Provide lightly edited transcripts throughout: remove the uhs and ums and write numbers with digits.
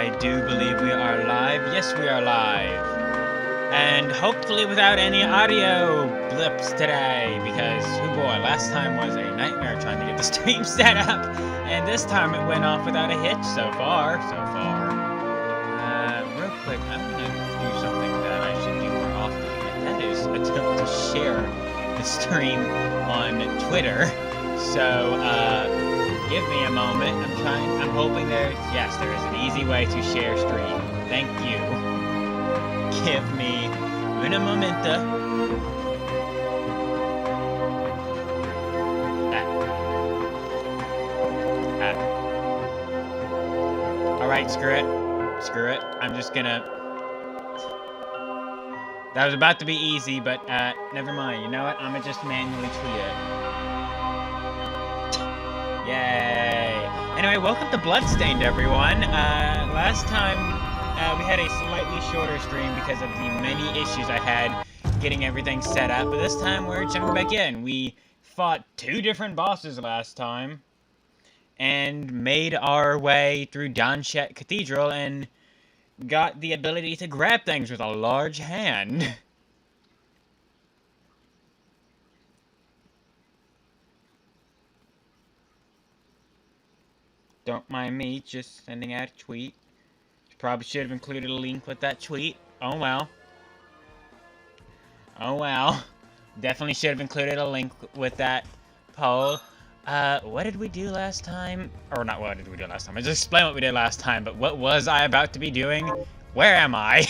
I do believe we are live. Yes, we are live. And hopefully without any audio blips today, because, oh boy, last time was a nightmare trying to get the stream set up. And this time it went off without a hitch so far. Real quick, I'm going to do something that I should do more often. And that is attempt to share the stream on Twitter. So, give me a moment. I'm hoping there is an easy way to share stream. Thank you. Give me una momento. Alright, screw it. I'm just gonna... That was about to be easy, but, never mind. You know what? I'm gonna just manually tweet it. Yay! Anyway, welcome to Bloodstained, everyone. Last time, we had a slightly shorter stream because of the many issues I had getting everything set up, but this time we're jumping back in. We fought 2 different bosses last time, and made our way through Danshet Cathedral, and got the ability to grab things with a large hand. Don't mind me just sending out a tweet. Probably should have included a link with that tweet. Oh well. Oh well. Definitely should have included a link with that poll. What did we do last time? Or not what did we do last time. I just explained what we did last time, but what was I about to be doing? Where am I?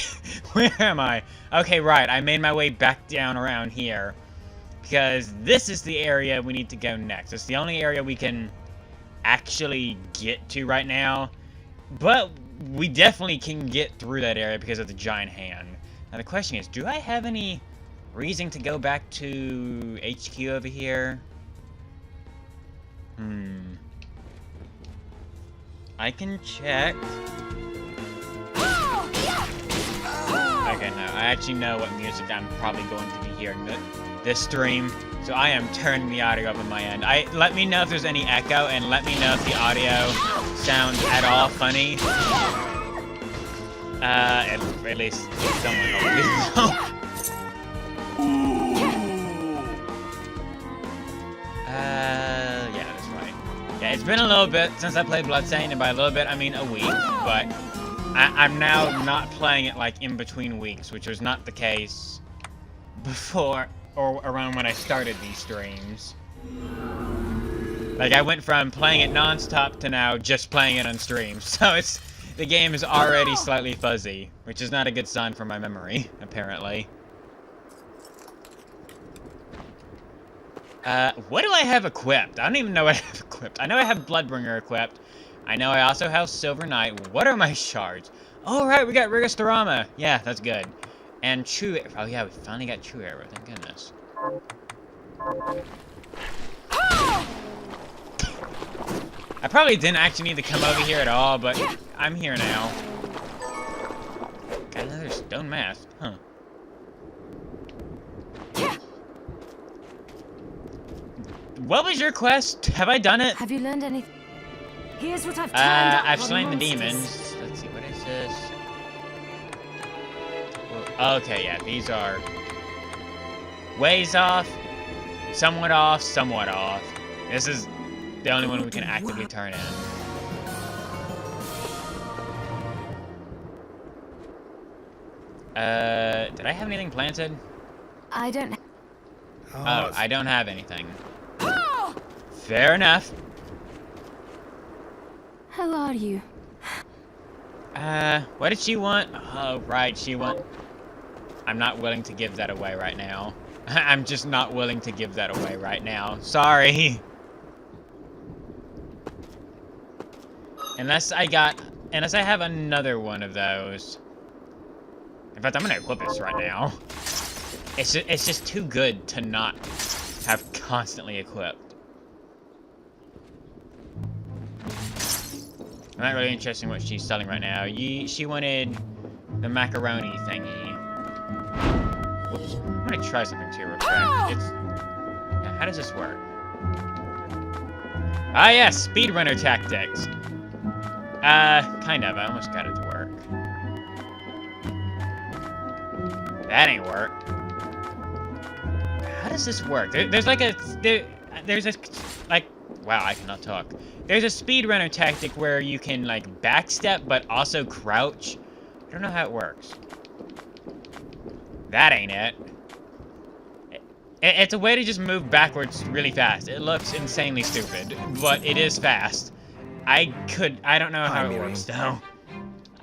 Where am I? Okay, right. I made my way back down around here. Because this is the area we need to go next. It's the only area we can actually get to right now, but we definitely can get through that area because of the giant hand. Now the question is, do I have any reason to go back to HQ over here? I can check. Okay, no, I actually know what music I'm probably going to be hearing this stream, so I am turning the audio up on my end. Let me know if there's any echo, and let me know if the audio sounds at all funny. At least someone will know. Yeah, that's right. Yeah, it's been a little bit since I played Bloodstained, and by a little bit, I mean a week, but I'm now not playing it, like, in between weeks, which was not the case before, or around when I started these streams. Like, I went from playing it non-stop to now just playing it on stream, so the game is already slightly fuzzy, which is not a good sign for my memory, apparently. What do I have equipped? I don't even know what I have equipped. I know I have Bloodbringer equipped. I know I also have Silver Knight. What are my shards? Oh, right, we got Rigastorama. Yeah, that's good. And True Arrow. Oh, yeah, we finally got True Arrow. Thank goodness. I probably didn't actually need to come over here at all, but I'm here now. Got another stone mask. Huh. What was your quest? Have I done it? Have you learned anything? Here's what I've slain the demons. Let's see, what is this? Okay, yeah, these are ways off, somewhat off, somewhat off. This is the only one we can actively turn in. Did I have anything planted? I don't. Oh, I don't have anything. Fair enough. How are you? What did she want? Oh, right, she want... I'm not willing to give that away right now. I'm just not willing to give that away right now. Sorry. Unless I have another one of those. In fact, I'm gonna equip this right now. It's just too good to not have constantly equipped. I'm not really interested in what she's selling right now. She wanted the macaroni thingy. Whoops. I'm gonna try something too real quick. Yeah, how does this work? Ah, yes, speedrunner tactics. Kind of. I almost got it to work. That ain't worked. How does this work? There's a wow, I cannot talk. There's a speedrunner tactic where you can like backstep but also crouch. I don't know how it works. That ain't it. It's a way to just move backwards really fast. It looks insanely stupid, but it is fast. I don't know how it works though.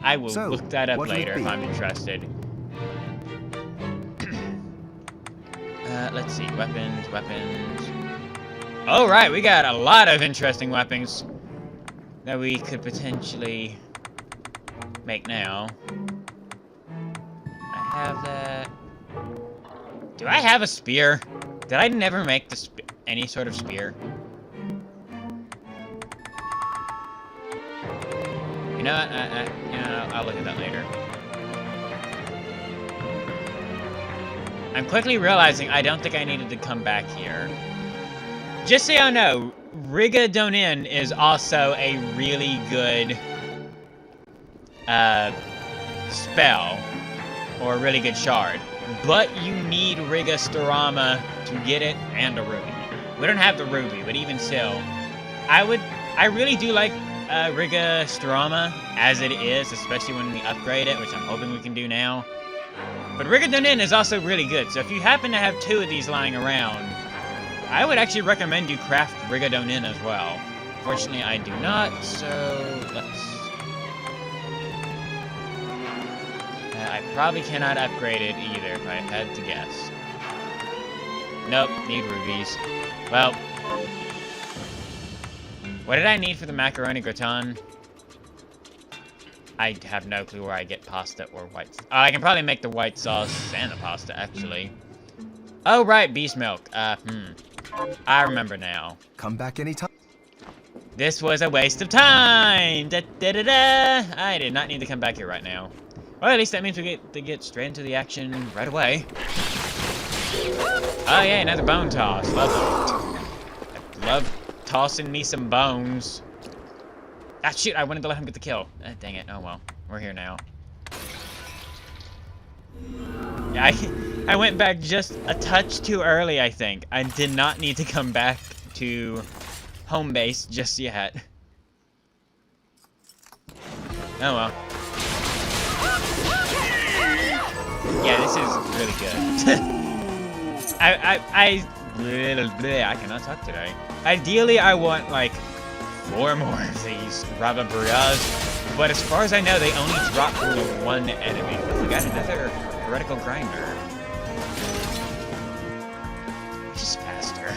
I will look that up later if I'm interested. Let's see, weapons. All right, we got a lot of interesting weapons that we could potentially make now. I have that. Do I have a spear? Did I never make any sort of spear? You know what? I'll look at that later. I'm quickly realizing I don't think I needed to come back here. Just so y'all know, Rigadonin is also a really good spell, or a really good shard. But you need Rigastorama to get it, and a ruby. We don't have the ruby, but even still, I really do like Rigastorama as it is, especially when we upgrade it, which I'm hoping we can do now. But Rigadonin is also really good, so if you happen to have 2 of these lying around, I would actually recommend you craft Rigadonin as well. Fortunately, I do not, so let's... I probably cannot upgrade it either, if I had to guess. Nope, need rubies. Well... What did I need for the macaroni gratin? I have no clue where I get pasta or white... I can probably make the white sauce and the pasta, actually. Oh, right, beast milk. I remember now. Come back anytime. This was a waste of time! Da-da-da-da! I did not need to come back here right now. Well, at least that means we get to get straight into the action right away. Oh, yeah, another bone toss. Lovely. I love tossing me some bones. Ah, shoot, I wanted to let him get the kill. Dang it. Oh, well. We're here now. Yeah, I went back just a touch too early, I think. I did not need to come back to home base just yet. Oh, well. Yeah, this is really good. I cannot talk today. Ideally, I want, like, 4 more of these Rababrias, but as far as I know, they only drop from the 1 enemy. Oh, we got another heretical grinder. Which is faster.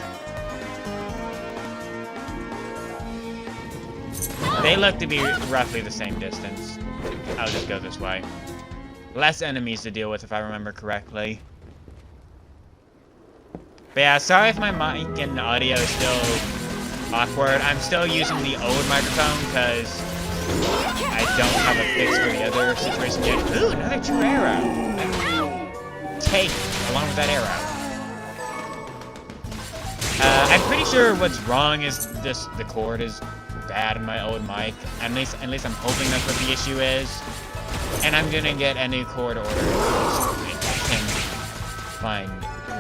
They look to be roughly the same distance. I'll just go this way. Less enemies to deal with, if I remember correctly. But yeah, sorry if my mic and audio is still awkward. I'm still using the old microphone because I don't have a fix for the other situation yet. Ooh, another true arrow. Take along with that arrow. I'm pretty sure what's wrong is the cord is bad in my old mic. At least I'm hoping that's what the issue is. And I'm gonna get a new cord order if I can find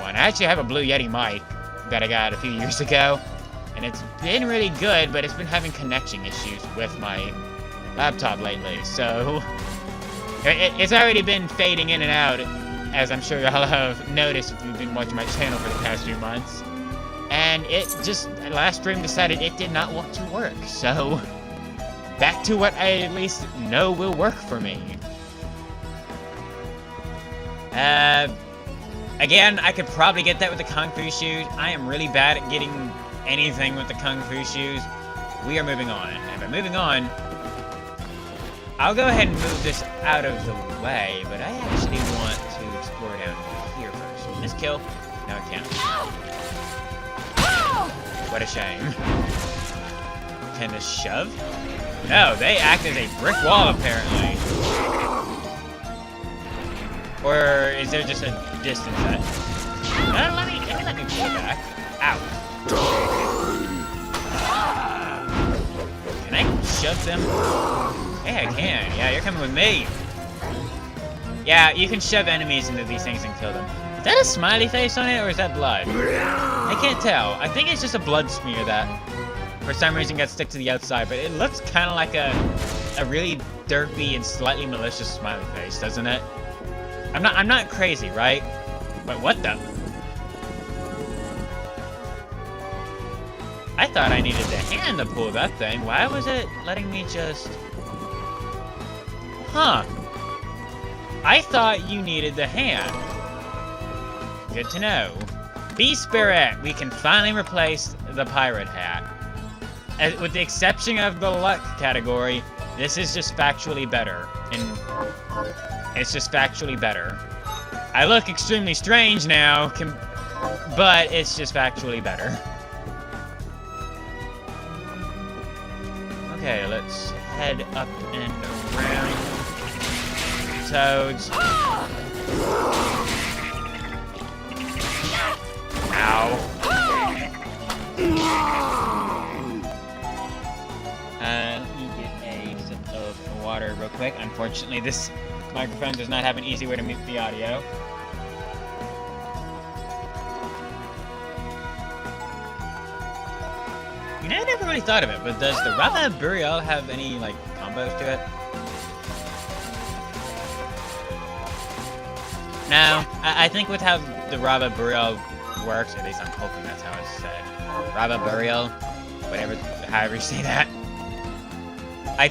one. I actually have a Blue Yeti mic that I got a few years ago, and it's been really good, but it's been having connection issues with my laptop lately, so it's already been fading in and out, as I'm sure y'all have noticed if you've been watching my channel for the past few months. And it just, last stream decided it did not want to work, so back to what I at least know will work for me. Again, I could probably get that with the Kung Fu shoes. I am really bad at getting anything with the Kung Fu shoes. We are moving on, and by moving on, I'll go ahead and move this out of the way, but I actually want to explore down here first. Can this kill? No, it can't. What a shame. Can this shove? No, they act as a brick wall, apparently. Or is there just a distance that... let me pull it back. Ow. Can I shove them? Yeah, I can. Yeah, you're coming with me. Yeah, you can shove enemies into these things and kill them. Is that a smiley face on it, or is that blood? I can't tell. I think it's just a blood smear that, for some reason, got stuck to the outside, but it looks kind of like a really derpy and slightly malicious smiley face, doesn't it? I'm not crazy, right? But what the? I thought I needed the hand to pull that thing. Why was it letting me just... Huh. I thought you needed the hand. Good to know. Bee Spirit! We can finally replace the pirate hat. With the exception of the luck category, this is just factually better. And it's just factually better. I look extremely strange now, but it's just factually better. Okay, let's head up and around. Toads. Ow. Let me get a sip of water real quick. Unfortunately, this microphone does not have an easy way to mute the audio. You know, I never really thought of it, but does the Rava Burial have any, like, combos to it? No, I think with how the Rava Burial works, at least I'm hoping that's how it's said. Rava Burial, whatever, however you say that. I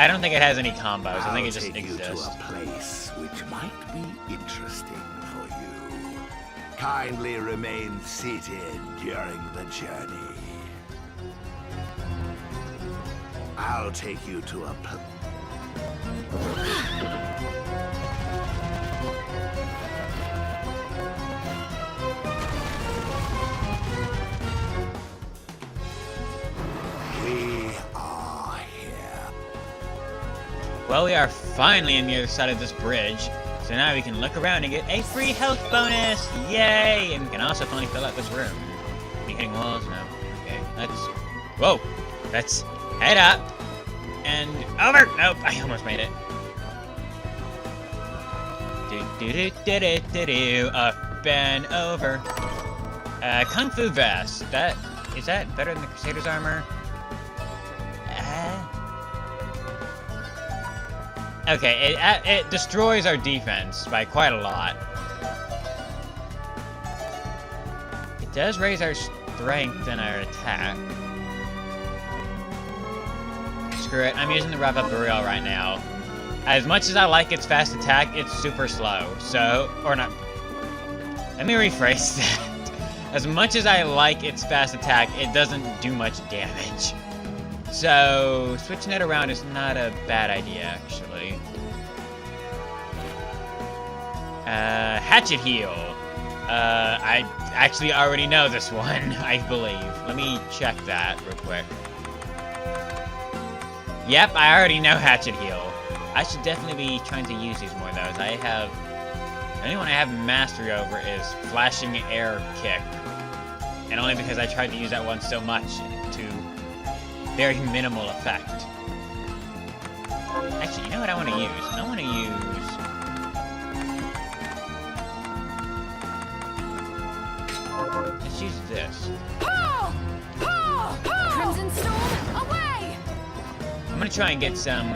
don't think it has any combos. I think it just exists. I'll take you to a place which might be interesting for you. Kindly remain seated during the journey. I'll take you to a We are here. Well, we are finally on the other side of this bridge, so now we can look around and get a free health bonus! Yay! And we can also finally fill out this room. Any hitting walls? No. Okay, whoa! Let's head up and over! Nope, I almost made it. Do-do-do-do-do-do. Up and over. Kung Fu Vest. Is that better than the Crusader's armor? Okay, it destroys our defense by quite a lot. It does raise our strength and our attack. Screw it, I'm using the Rava Burial right now. As much as I like its fast attack, it's super slow, so... Or not... Let me rephrase that. As much as I like its fast attack, it doesn't do much damage. So, switching it around is not a bad idea, actually. Hatchet Heal. I actually already know this one, I believe. Let me check that real quick. Yep, I already know Hatchet Heal. I should definitely be trying to use these more, though, as the only one I have mastery over is Flashing Air Kick. And only because I tried to use that one so much to very minimal effect. Actually, you know what I want to use? I want to use... Let's use this. Crimson Storm, away! I'm gonna try and get some...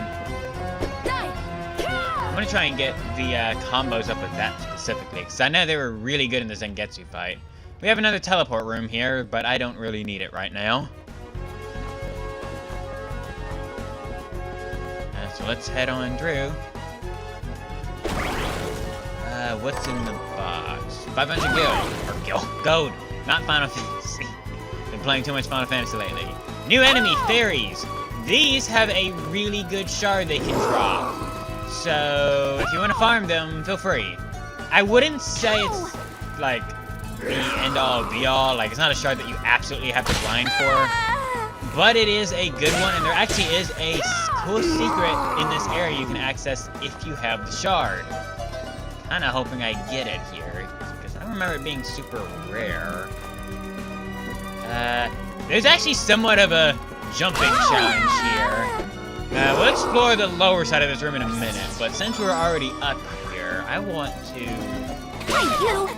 I'm gonna try and get the combos up with that specifically, because I know they were really good in the Zangetsu fight. We have another teleport room here, but I don't really need it right now. So let's head on through. What's in the box? 500 gold, not Final Fantasy. Been playing too much Final Fantasy lately. New enemy, fairies. These have a really good shard they can drop. So if you want to farm them, feel free. I wouldn't say it's like the end all be all. Like, it's not a shard that you absolutely have to grind for. But it is a good one, and there actually is a cool secret in this area you can access if you have the shard. Kinda hoping I get it here, because I don't remember it being super rare. There's actually somewhat of a jumping challenge here. We'll explore the lower side of this room in a minute, but since we're already up here, here. I want to Thank you.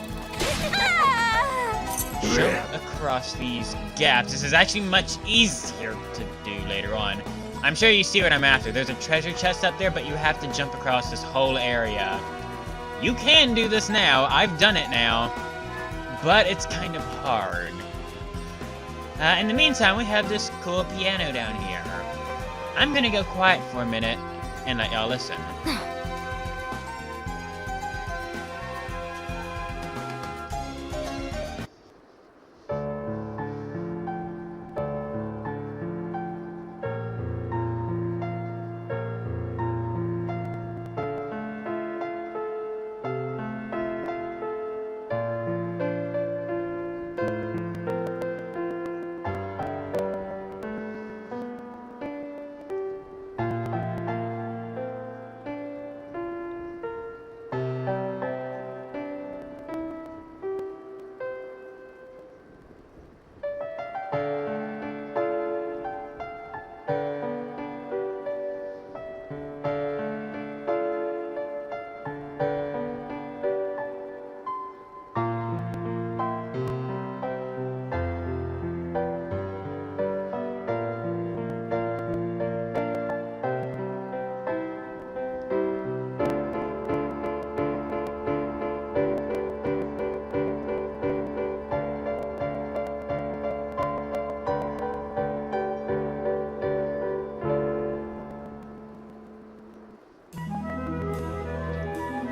jump across these gaps. This is actually much easier to do later on. I'm sure you see what I'm after. There's a treasure chest up there, but you have to jump across this whole area. You can do this now. I've done it now, but it's kind of hard. In the meantime, we have this cool piano down here. I'm gonna go quiet for a minute and let y'all listen.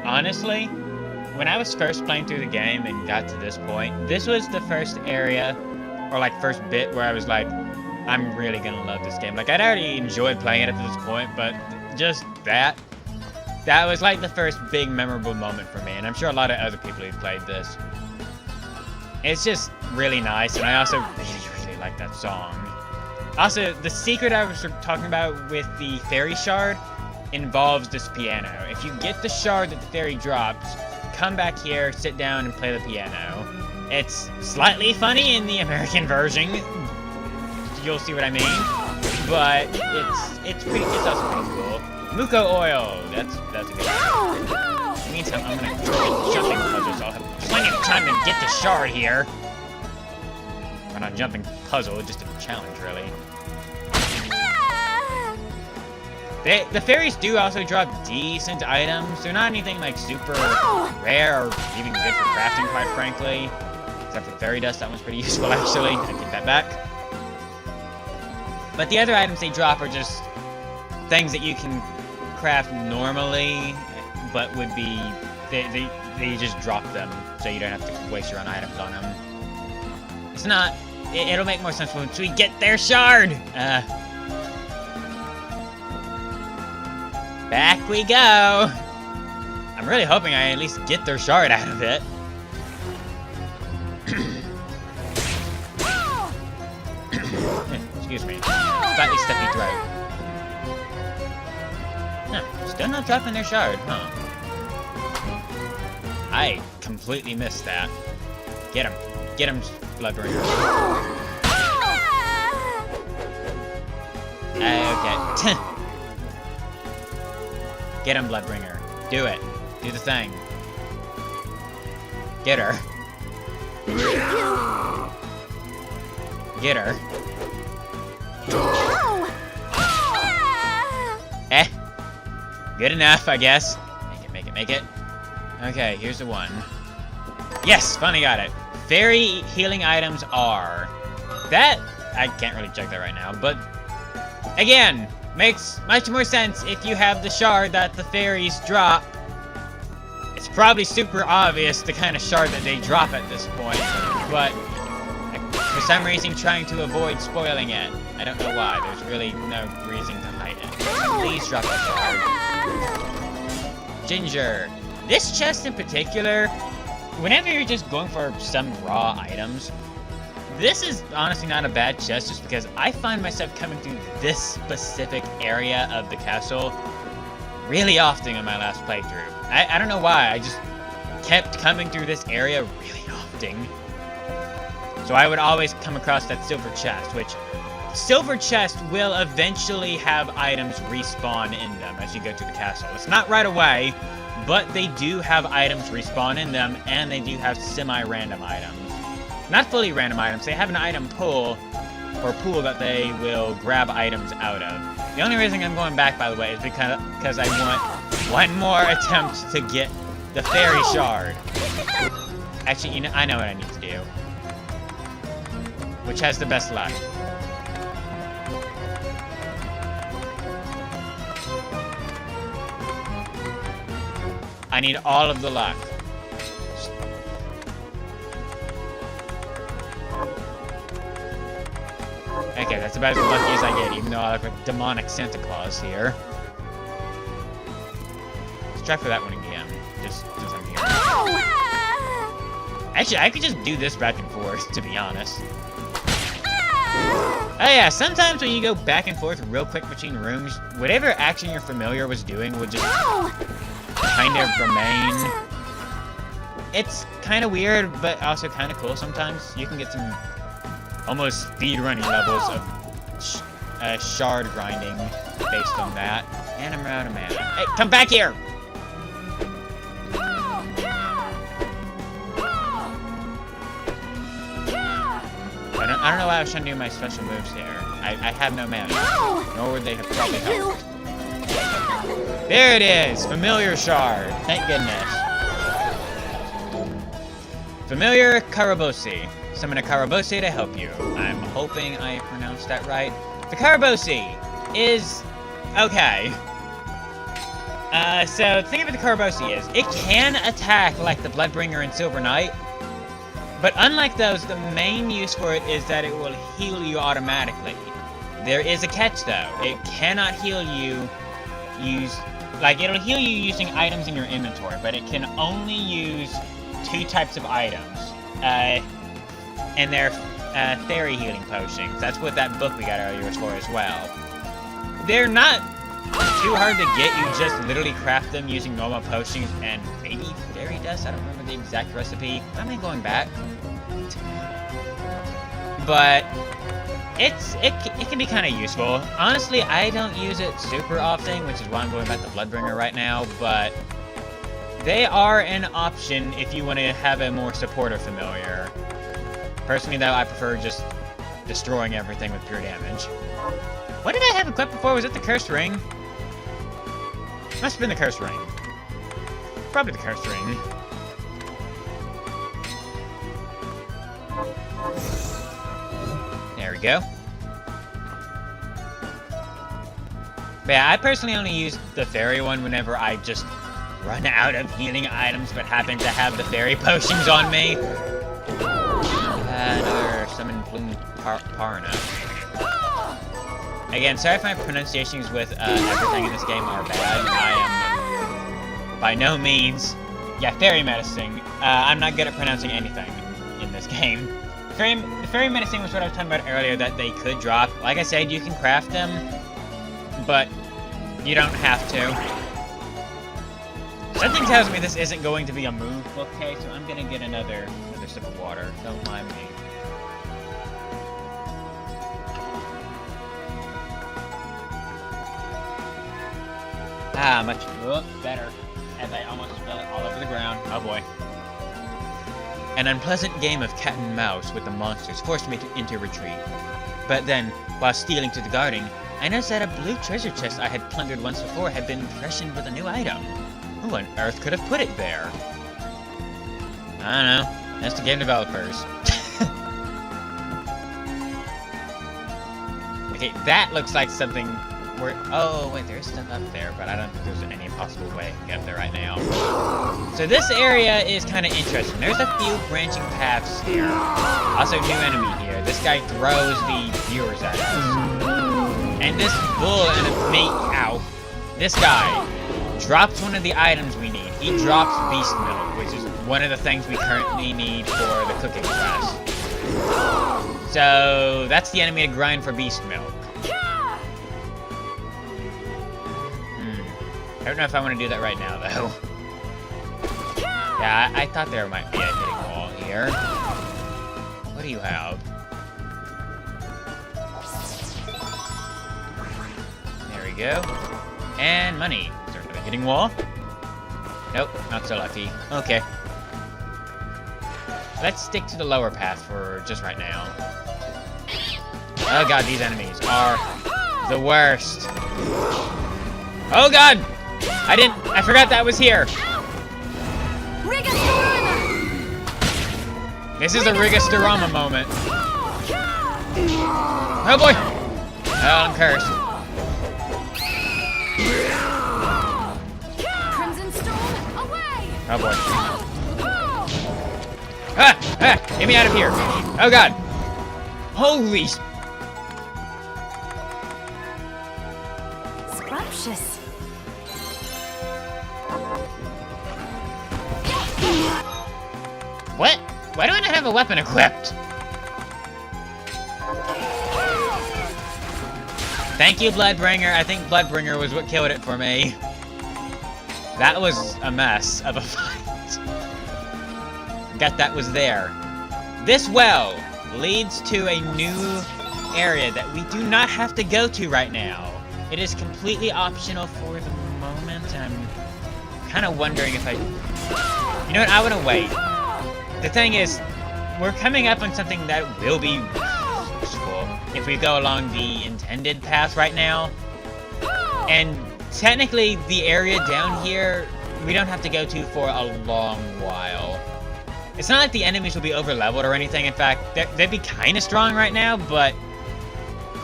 Honestly, when I was first playing through the game and got to this point, this was the first area, or like first bit where I was like, I'm really gonna love this game. Like, I'd already enjoyed playing it up to this point, but just that was like the first big memorable moment for me, and I'm sure a lot of other people who played this. It's just really nice, and I also really like that song. Also, the secret I was talking about with the fairy shard involves this piano. If you get the shard that the fairy drops, come back here, sit down, and play the piano. It's slightly funny in the American version. You'll see what I mean. But it's also pretty cool. Muko oil. That's a good one. In the meantime, I'm gonna throw a jumping puzzle, so I'll have plenty of time to get the shard here. Or not jumping puzzle, just a challenge, really. The fairies do also drop decent items. They're not anything like super rare or even good for crafting, quite frankly. Except for fairy dust, that one's pretty useful actually. I get that back. But the other items they drop are just things that you can craft normally, but would be they just drop them, so you don't have to waste your own items on them. It's not. It'll make more sense once we get their shard. Back we go! I'm really hoping I at least get their shard out of it. Excuse me. Slightly stuffy throat. Huh, still not dropping their shard, huh? I completely missed that. Get him. Get him, Bloodbringer. Okay. Get him, Bloodbringer. Do it. Do the thing. Get her. Get her. Eh. Good enough, I guess. Make it. Okay, here's the one. Yes, finally got it. Fairy healing items are. That, I can't really check that right now, but again, makes much more sense if you have the shard that the fairies drop. It's probably super obvious the kind of shard that they drop at this point, but for some reason trying to avoid spoiling it. I don't know why, there's really no reason to hide it. Please drop the shard. Ginger. This chest in particular, whenever you're just going for some raw items, this is honestly not a bad chest just because I find myself coming through this specific area of the castle really often in my last playthrough. I don't know why, I just kept coming through this area really often. So I would always come across that silver chest, which silver chest will eventually have items respawn in them as you go to the castle. It's not right away, but they do have items respawn in them, and they do have semi-random items. Not fully random items, they have an item pool, or pool that they will grab items out of. The only reason I'm going back, by the way, is because I want one more attempt to get the fairy shard. Actually, you know, I know what I need to do. Which has the best luck. I need all of the luck. Okay, that's about as lucky as I get, even though I look like demonic Santa Claus here. Let's try for that one again. Just I'm here. Actually, I could just do this back and forth, to be honest. Oh yeah, sometimes when you go back and forth real quick between rooms, whatever action your familiar was doing would just kind of remain. It's kind of weird, but also kind of cool sometimes. You can get some almost speedrunning levels of shard grinding based on that. And I'm out of mana. Hey, come back here! I don't know why I was trying to do my special moves here. I have no mana. Nor would they have probably helped. There it is! Familiar shard. Thank goodness. Familiar Karabosi. Summon a Karabosi to help you. I'm hoping I pronounced that right. The Karabosi is... okay. So the thing about the Karabosi is, it can attack like the Bloodbringer and Silver Knight, but unlike those, the main use for it is that it will heal you automatically. There is a catch though. It cannot heal you it'll heal you using items in your inventory, but it can only use 2 types of items. And they're fairy healing potions. That's what that book we got earlier was for as well. They're not too hard to get. You just literally craft them using normal potions and maybe fairy dust. I don't remember the exact recipe. I'm not going back. But it can be kind of useful. Honestly, I don't use it super often, which is why I'm going back to Bloodbringer right now, but they are an option if you want to have a more supportive familiar. Personally, though, I prefer just destroying everything with pure damage. What did I have equipped before? Was it the Cursed Ring? Must have been the Cursed Ring. Probably the Cursed Ring. There we go. But yeah, I personally only use the fairy one whenever I just run out of healing items but happen to have the fairy potions on me. Another summon Bloom Parna. Again, sorry if my pronunciations with everything in this game are bad. I am by no means... yeah, fairy medicine. I'm not good at pronouncing anything in this game. Fairy medicine was what I was talking about earlier that they could drop. Like I said, you can craft them, but you don't have to. Something tells me this isn't going to be a move bookcase, so I'm gonna get another sip of water. Don't mind me. Ah, much better. As I almost spill it all over the ground. Oh boy. An unpleasant game of cat and mouse with the monsters forced me into retreat. But then, while stealing to the garden, I noticed that a blue treasure chest I had plundered once before had been freshened with a new item. Who on earth could have put it there? I don't know. That's the game developers. Okay, that looks like something where... oh, wait, there's stuff up there, but I don't think there's any possible way I can get up there right now. So this area is kind of interesting. There's a few branching paths here. Also, new enemy here. This guy throws the viewers at us. And this bull and ow. This guy drops one of the items we need. He drops beast milk, which is one of the things we currently need for the cooking class. So that's the enemy to grind for beast milk. I don't know if I want to do that right now, though. Yeah, I thought there might be a hitting wall here. What do you have? There we go. And money. Is there another hitting wall? Nope, not so lucky. Okay. Let's stick to the lower path for just right now. Oh god, these enemies are the worst. Oh god! I forgot that was here. This is a Rigastorama moment. Oh boy! Oh, I'm cursed. Crimson Storm, away! Oh boy. Ah! Ah! Get me out of here! Oh god! Holy... Scrumptious. What? Why do I not have a weapon equipped? Thank you, Bloodbringer. I think Bloodbringer was what killed it for me. That was a mess of a fight. Forgot that was there. This well leads to a new area that we do not have to go to right now. It is completely optional for the moment, and I'm kind of wondering if I... You know what? I want to wait. The thing is, we're coming up on something that will be useful if we go along the intended path right now. And technically, the area down here, we don't have to go to for a long while. It's not like the enemies will be over-leveled or anything. In fact, they'd be kind of strong right now, but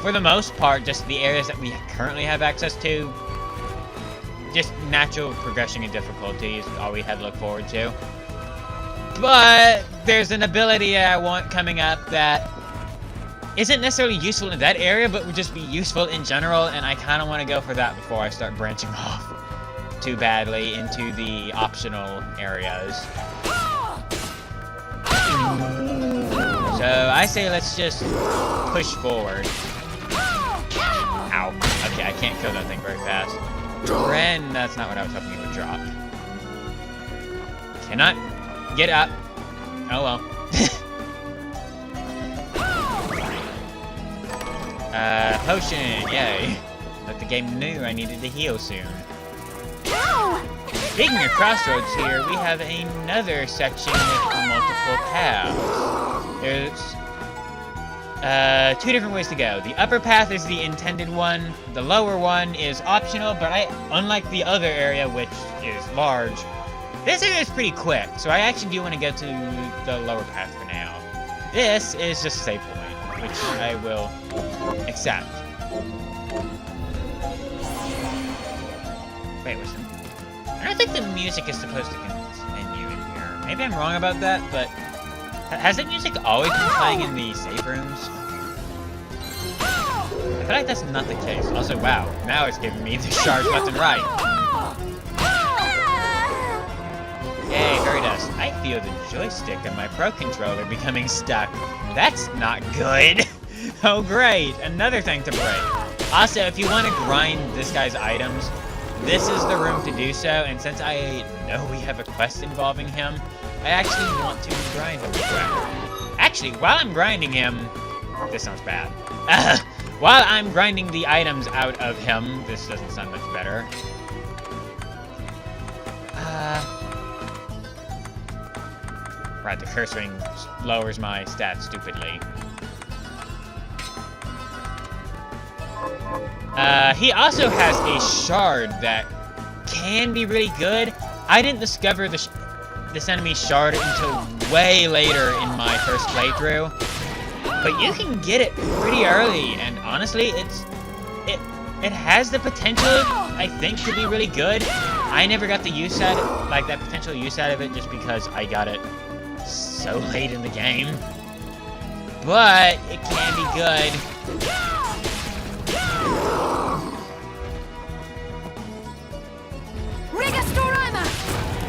for the most part, just the areas that we currently have access to, just natural progression in difficulty is all we had to look forward to. But there's an ability I want coming up that isn't necessarily useful in that area, but would just be useful in general, and I kind of want to go for that before I start branching off too badly into the optional areas. So I say let's just push forward. Ow. Okay, I can't kill that thing very fast. Ren, that's not what I was hoping it would drop. Cannot get up. Oh well. Potion, yay. But the game knew I needed to heal soon. Speaking of crossroads here, we have another section with multiple paths. There's two different ways to go. The upper path is the intended one. The lower one is optional, but unlike the other area, which is large, this area is pretty quick, so I actually do want to go to the lower path for now. This is just a save point, which I will accept. Wait, what's the... I don't think the music is supposed to continue in here. Maybe I'm wrong about that, but... Has the music always been playing in the safe rooms? I feel like that's not the case. Also, wow, now it's giving me the shards left and right. Yay, fairy dust. I feel the joystick of my Pro Controller becoming stuck. That's not good. Oh great, another thing to break. Also, if you want to grind this guy's items, this is the room to do so, and since I know we have a quest involving him, I actually want to grind him. Actually, while I'm grinding him... This sounds bad. While I'm grinding the items out of him, this doesn't sound much better. Right, the curse ring lowers my stats stupidly. He also has a shard that can be really good. I didn't discover this enemy's shard until way later in my first playthrough. But you can get it pretty early, and honestly, it has the potential, I think, to be really good. I never got the use out of, like, that potential use out of it just because I got it so late in the game. But it can be good.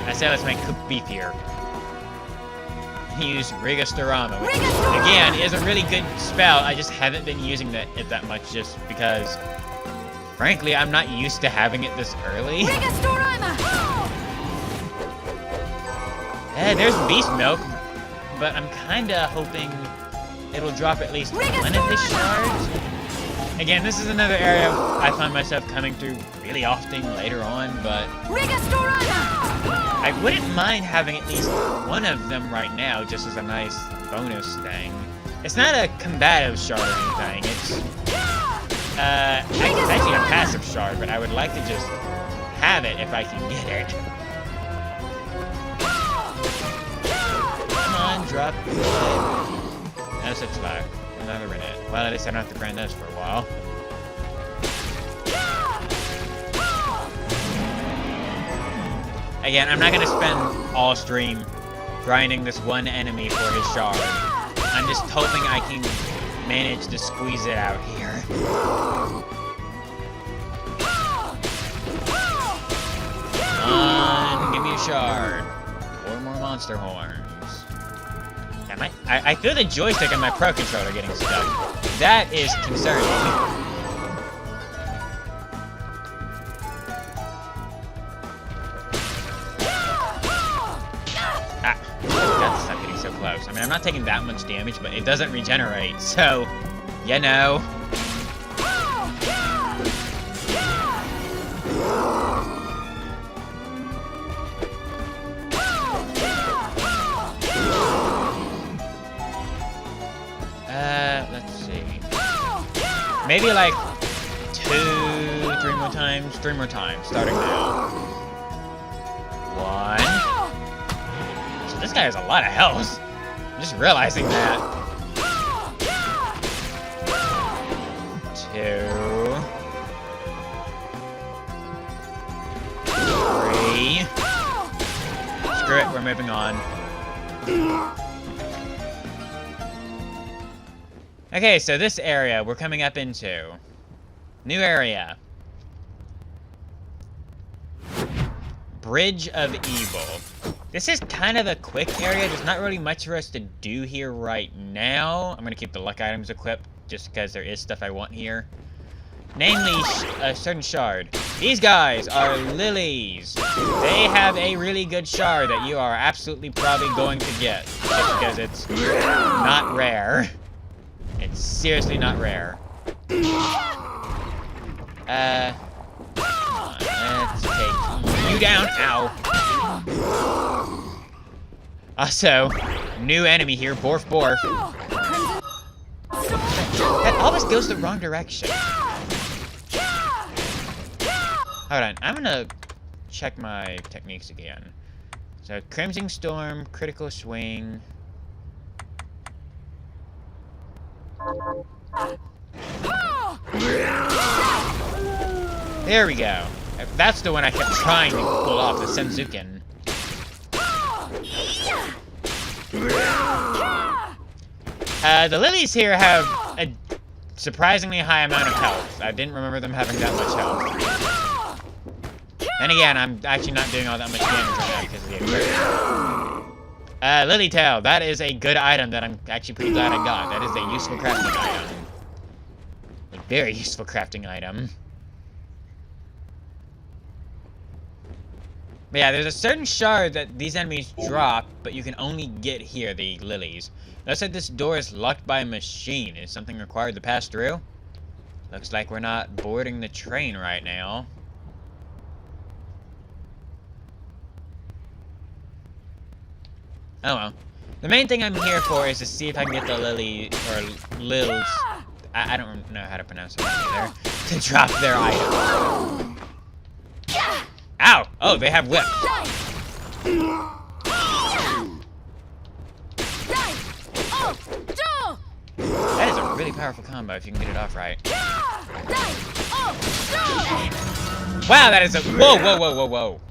I said let's make Cook beefier. Use Rigastorama, which again is a really good spell. I just haven't been using it that much just because, frankly, I'm not used to having it this early. There's Beast Milk, but I'm kinda hoping it'll drop at least one of his shards. Again, this is another area I find myself coming through really often later on, but I wouldn't mind having at least one of them right now, just as a nice bonus thing. It's not a combative shard or anything, it's actually a passive shard, but I would like to just have it if I can get it. Come on, drop it. No such luck. Another minute. Well, at least I don't have to grind those for a while. Again, I'm not going to spend all stream grinding this one enemy for his shard. I'm just hoping I can manage to squeeze it out here. Come on, give me a shard. 4 more monster horns. I feel the joystick on my Pro Controller getting stuck. That is concerning. That's not getting so close. I mean, I'm not taking that much damage, but it doesn't regenerate, so, you know. Let's see. Maybe like 3 more times, starting now. 1. So this guy has a lot of health. I'm just realizing that. 2. 3. Screw it, we're moving on. Okay, so this area we're coming up into. New area. Bridge of Evil. This is kind of a quick area. There's not really much for us to do here right now. I'm going to keep the luck items equipped just because there is stuff I want here. Namely, a certain shard. These guys are lilies. They have a really good shard that you are absolutely probably going to get. Just because it's not rare. It's seriously not rare. Come on, let's take you down. Ow. Also, new enemy here, Borf Borf. That always goes the wrong direction. Hold on, I'm gonna check my techniques again. So, Crimson Storm, Critical Swing. There we go. That's the one I kept trying to pull off, the Senzuken. The lilies here have a surprisingly high amount of health. I didn't remember them having that much health. And again, I'm actually not doing all that much damage right now because of the equipment. Lily Tail, that is a good item that I'm actually pretty glad I got. That is a useful crafting item. A very useful crafting item. But yeah, there's a certain shard that these enemies drop, but you can only get here, the lilies. Looks like this door is locked by a machine. Is something required to pass through? Looks like we're not boarding the train right now. Oh well. The main thing I'm here for is to see if I can get the lily, or lils, I don't know how to pronounce it either, to drop their item. Ow! Oh, they have whip. That is a really powerful combo if you can get it off right. Wow, that is a... Whoa, whoa, whoa, whoa, whoa.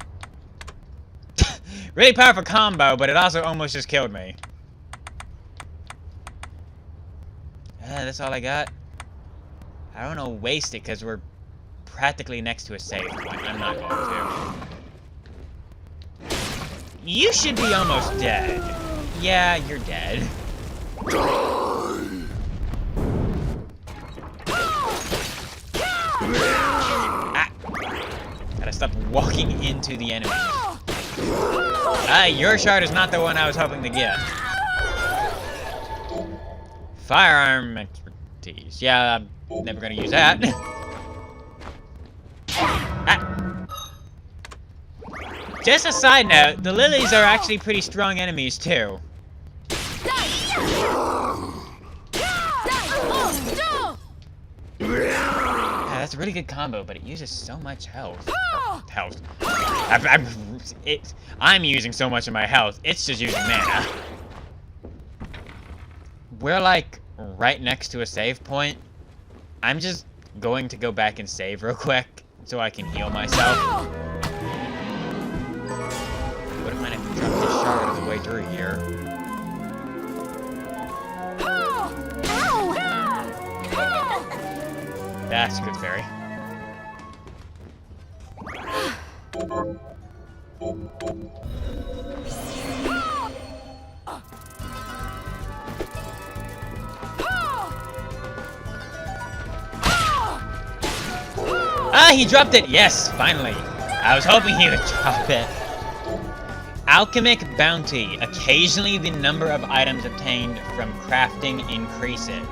Really powerful combo, but it also almost just killed me. That's all I got. I don't want to waste it because we're practically next to a save point. I'm not going to. You should be almost dead. Yeah, you're dead. Ah. Gotta stop walking into the enemies. Your shard is not the one I was hoping to get. Firearm expertise. Yeah, Never gonna use that. Ah. Just a side note, the lilies are actually pretty strong enemies too. Yeah, that's a really good combo, but it uses so much health. I'm using so much of my health, it's just using mana. We're like right next to a save point. I'm just going to go back and save real quick so I can heal myself. Wouldn't mind if I dropped this shard on the way through here. That's a good fairy. Ah, he dropped it! Yes, finally. I was hoping he would drop it. Alchemic Bounty. Occasionally the number of items obtained from crafting increases.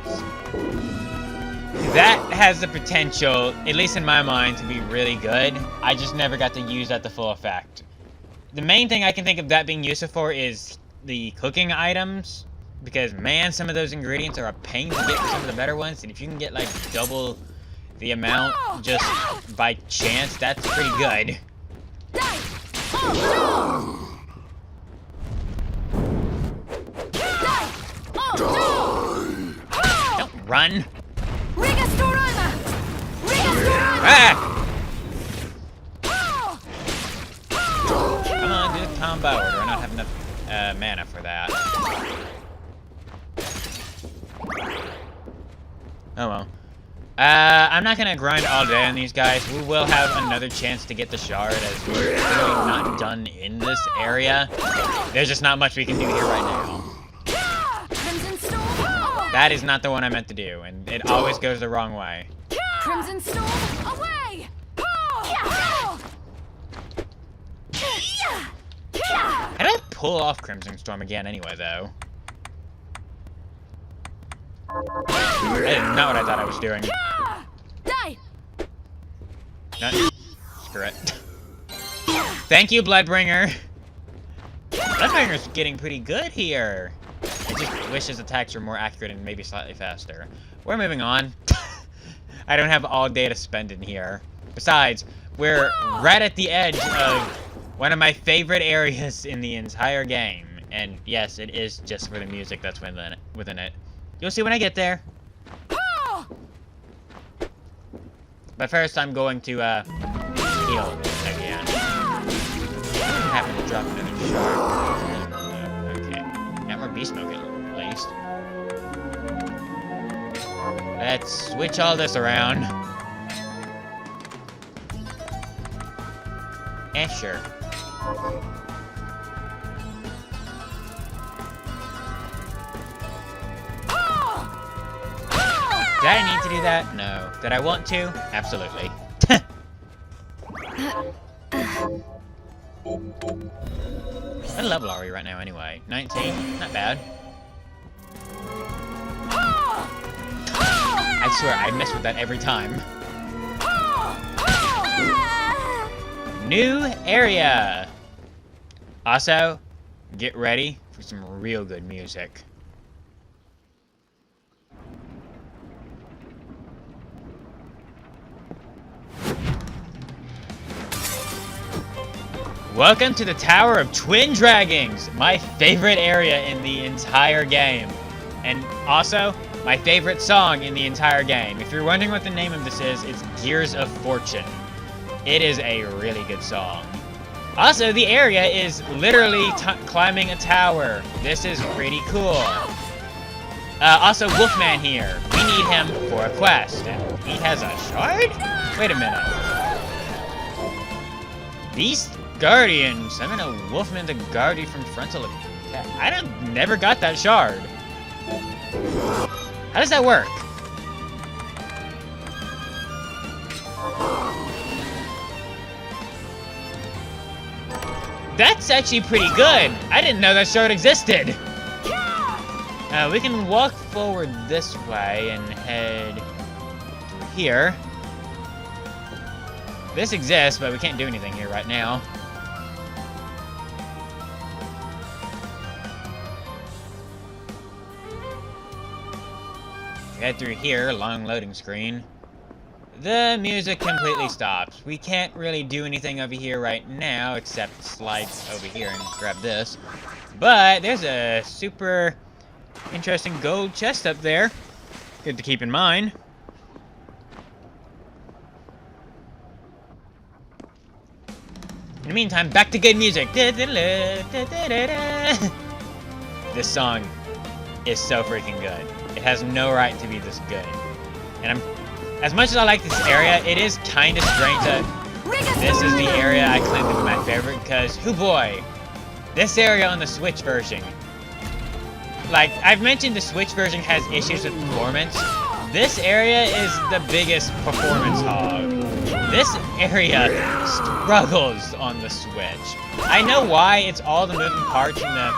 That has the potential, at least in my mind, to be really good. I just never got to use that to full effect. The main thing I can think of that being useful for is the cooking items. Because, man, some of those ingredients are a pain to get for some of the better ones. And if you can get, like, double the amount just by chance, that's pretty good. Don't run. Ah! Come on, do the combo, or do I not have enough mana for that? Oh well. I'm not gonna grind all day on these guys. We will have another chance to get the shard as we're clearly not done in this area. There's just not much we can do here right now. That is not the one I meant to do, and it always goes the wrong way. Crimson Storm, away! How did I pull off Crimson Storm again anyway, though? That is not what I thought I was doing. No, screw it. Thank you, Bloodbringer. Bloodbringer's getting pretty good here. I just wish his attacks were more accurate and maybe slightly faster. We're moving on. I don't have all day to spend in here. Besides, we're right at the edge of one of my favorite areas in the entire game. And yes, it is just for the music that's within it. You'll see when I get there. But first, I'm going to heal again. I happen to drop another shard. Okay, got more beast smoke at least. Let's switch all this around. Eh, sure. Did I need to do that? No. Did I want to? Absolutely. What level are we right now anyway? 19? Not bad. I swear, I mess with that every time. New area! Also, get ready for some real good music. Welcome to the Tower of Twin Dragons, my favorite area in the entire game. And also, my favorite song in the entire game. If you're wondering what the name of this is, it's Gears of Fortune. It is a really good song. Also, the area is literally climbing a tower. This is pretty cool. Also, Wolfman here. We need him for a quest. And he has a shard? Wait a minute. Beast Guardians. I'm gonna Wolfman to guard you from frontal attack. I never got that shard. How does that work? That's actually pretty good. I didn't know that shard existed. We can walk forward this way and head here. This exists, but we can't do anything here right now. Head through here, long loading screen. The music completely stops. We can't really do anything over here right now, except slide over here and grab this. But there's a super interesting gold chest up there. Good to keep in mind. In the meantime, back to good music. This song is so freaking good. It has no right to be this good. And as much as I like this area, it is kind of strange that this is the area I claim to be my favorite, because, hoo boy, this area on the Switch version. Like, I've mentioned the Switch version has issues with performance. This area is the biggest performance hog. This area struggles on the Switch. I know why, it's all the moving parts and the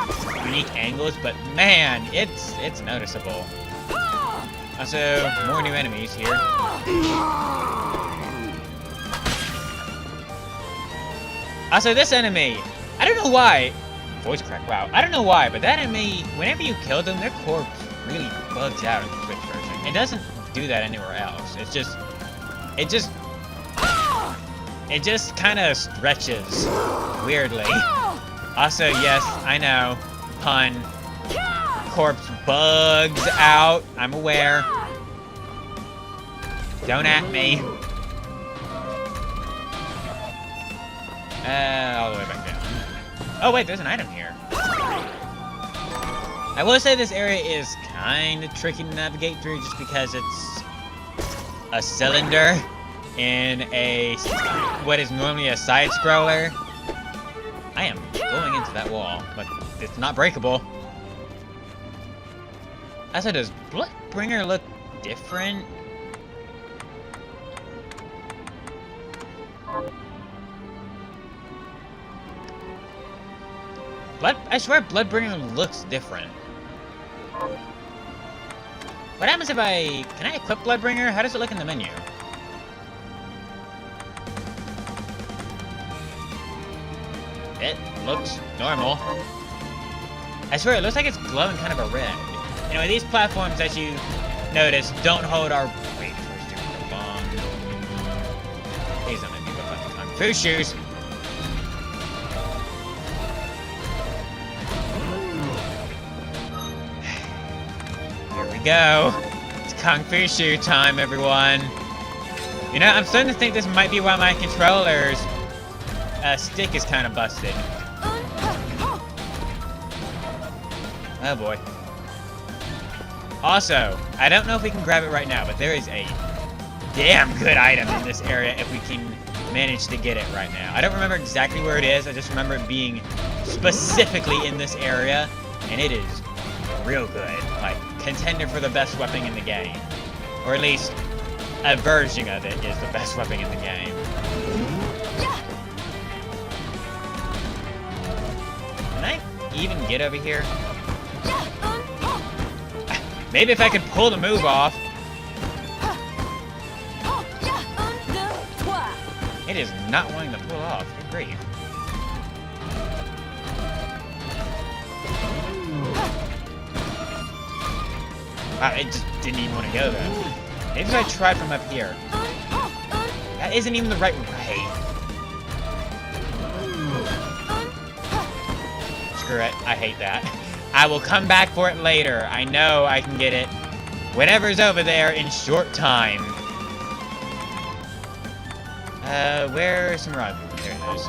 unique angles, but man, it's noticeable. Also, more new enemies here. Also, this enemy, I don't know why. Voice crack, wow. I don't know why, but that enemy, whenever you kill them, their corpse really bugs out in the Switch version. It doesn't do that anywhere else. It just kind of stretches weirdly. Also, yes, I know, pun. Corpse bugs out. I'm aware. Don't at me. All the way back down. Oh wait, there's an item here. I will say this area is kind of tricky to navigate through just because it's a cylinder in a what is normally a side scroller. I am going into that wall, but it's not breakable. Also, does Bloodbringer look different? I swear Bloodbringer looks different. What happens if can I equip Bloodbringer? How does it look in the menu? It looks normal. I swear, it looks like it's glowing kind of a red. Anyway, these platforms, as you notice, don't hold our... Wait, we're doing the bomb. Please don't make me whip out the Kung Fu shoes. Here we go. It's Kung Fu shoe time, everyone. You know, I'm starting to think this might be why my controller's stick is kind of busted. Oh boy. Also, I don't know if we can grab it right now, but there is a damn good item in this area if we can manage to get it right now. I don't remember exactly where it is, I just remember it being specifically in this area, and it is real good. Like, contender for the best weapon in the game. Or at least, a version of it is the best weapon in the game. Can I even get over here? Maybe if I could pull the move off. It is not wanting to pull off. Good grief. Wow, it just didn't even want to go there. Maybe if I tried from up here. That isn't even the right way. Screw it. I hate that. I will come back for it later. I know I can get it. Whatever's over there in short time. Where's some rod? There it is.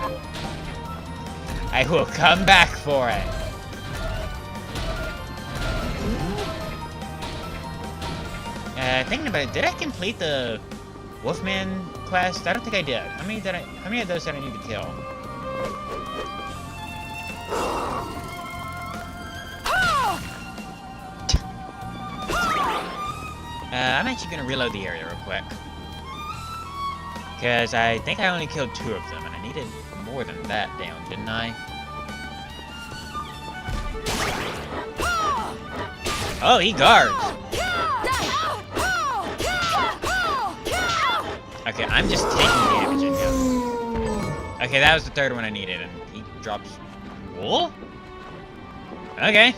I will come back for it. Thinking about it, did I complete the Wolfman quest? I don't think I did. How many of those did I need to kill? I'm actually gonna reload the area real quick. Because I think I only killed 2 of them, and I needed more than that down, didn't I? Oh, he guards! Okay, I'm just taking damage in him. Okay, that was the third one I needed, and he drops wool? Okay.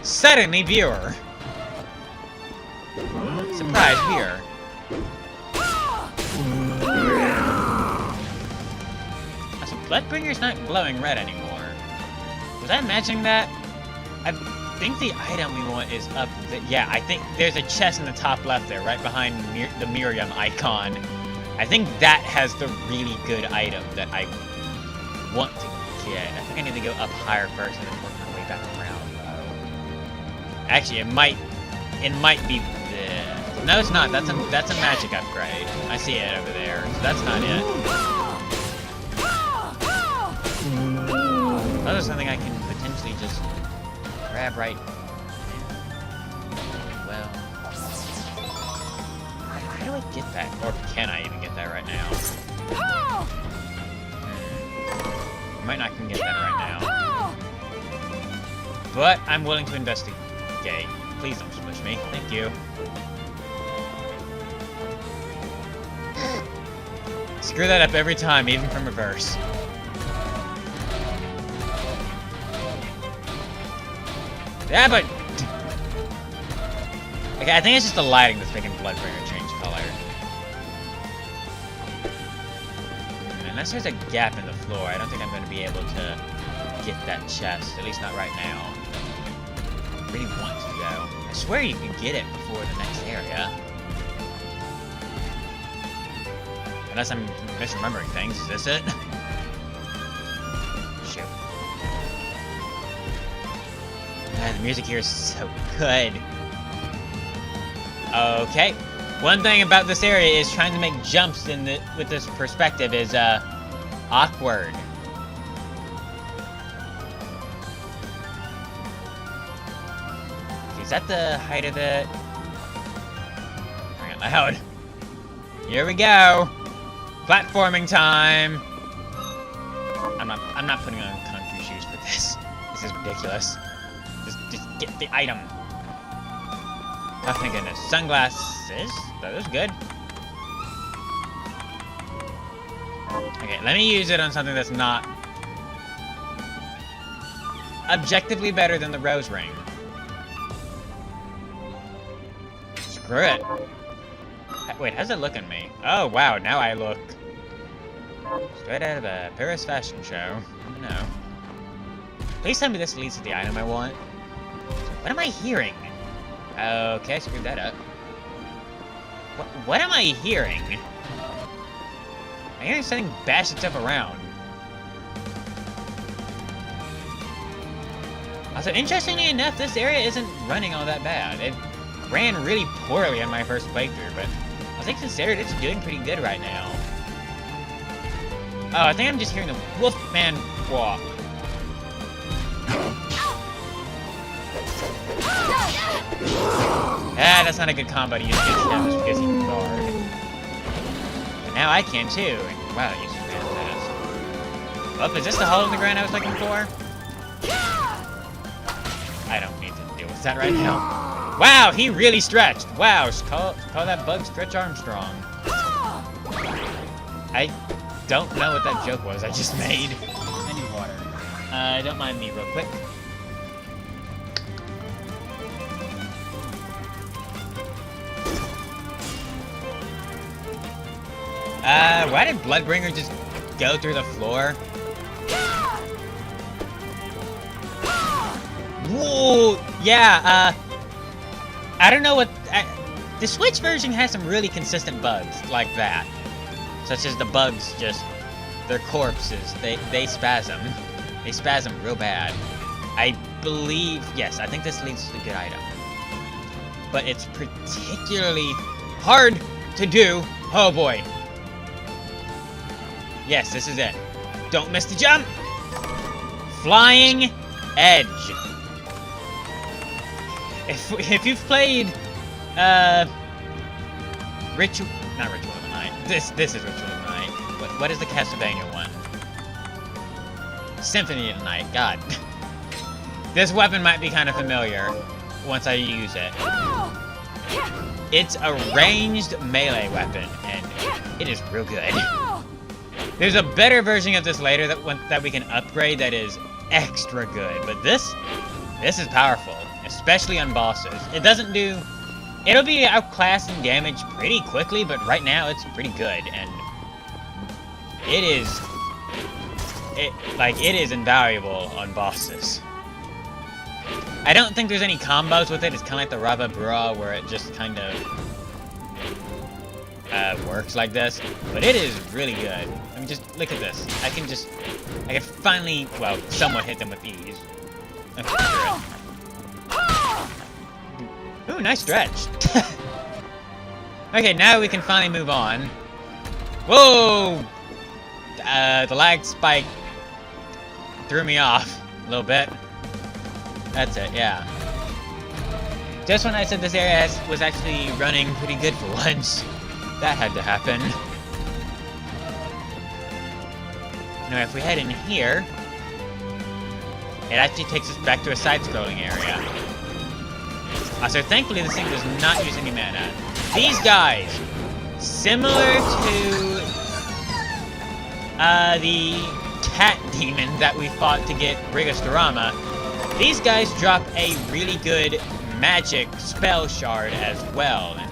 Suddenly viewer. Surprise viewer. So Bloodbringer's not glowing red anymore. Was I imagining that? I think the item we want is up there. Yeah, I think there's a chest in the top left there, right behind the Miriam icon. I think that has the really good item that I want to get. I think I need to go up higher first and then work my way back around. Actually, it might be this. No, it's not. That's a magic upgrade. I see it over there. So that's not it. Oh, there's something I can potentially just grab right. Well, how do I get that? Or can I even get that right now? I might not can get that right now. But I'm willing to investigate. Please don't smush me. Thank you. Screw that up every time, even from reverse. Yeah, but... Okay, I think it's just the lighting that's making Bloodbringer change color. Unless there's a gap in the floor, I don't think I'm going to be able to get that chest. At least not right now. I really want to, though. I swear you can get it before the next area. Unless I'm misremembering things. Is this it? Shoot. Man, the music here is so good. Okay. One thing about this area is trying to make jumps with this perspective is awkward. Okay, is that the height of it? Hang on, loud. Here we go. Platforming time. I'm not putting on Kung Fu shoes for this. This is ridiculous. Just get the item. Oh, thank goodness. Sunglasses. That was good. Okay, let me use it on something that's not objectively better than the rose ring. Screw it. Wait, how's it look on me? Oh, wow, now I look straight out of a Paris fashion show. No. Please tell me this leads to the item I want. What am I hearing? Okay, I screwed that up. What am I hearing? I'm hearing something bash itself around. Also, interestingly enough, this area isn't running all that bad. It ran really poorly on my first playthrough, but I think considered it's doing pretty good right now. Oh, I think I'm just hearing the Wolfman walk. Ah, that's not a good combo to use against him just because he can guard. But now I can too. Wow, that used to be fast. Oh, is this the hole in the ground I was looking for? I don't need to deal with that right now. Wow, he really stretched. Wow, call that bug Stretch Armstrong. I don't know what that joke was I just made. I need water. Don't mind me real quick. Why did Bloodbringer just go through the floor? Whoa! Yeah, I don't know what... the Switch version has some really consistent bugs like that. Such as the bugs just... Their corpses, they spasm. They spasm real bad. I believe... Yes, I think this leads to the good item. But it's particularly hard to do. Oh boy. Yes, this is it. Don't miss the jump! Flying Edge. If you've played, not Ritual of the Night. This is Ritual of the Night. What is the Castlevania one? Symphony of the Night. God. This weapon might be kind of familiar once I use it. It's a ranged melee weapon, and it is real good. There's a better version of this later that we can upgrade that is extra good, but this is powerful, especially on bosses. It doesn't do... It'll be outclassed in damage pretty quickly, but right now it's pretty good, and it is invaluable on bosses. I don't think there's any combos with it. It's kind of like the Rava Bra, where it just kind of works like this, but it is really good. I mean, just look at this. I can finally, well, somewhat hit them with ease. Okay, ooh, nice stretch. Okay, now we can finally move on. Whoa! The lag spike threw me off a little bit. That's it, yeah. Just when I said this area was actually running pretty good for once, that had to happen. Now, if we head in here, it actually takes us back to a side-scrolling area. So thankfully this thing does not use any mana. These guys, similar to the cat demon that we fought to get Rigastorama, these guys drop a really good magic spell shard as well. And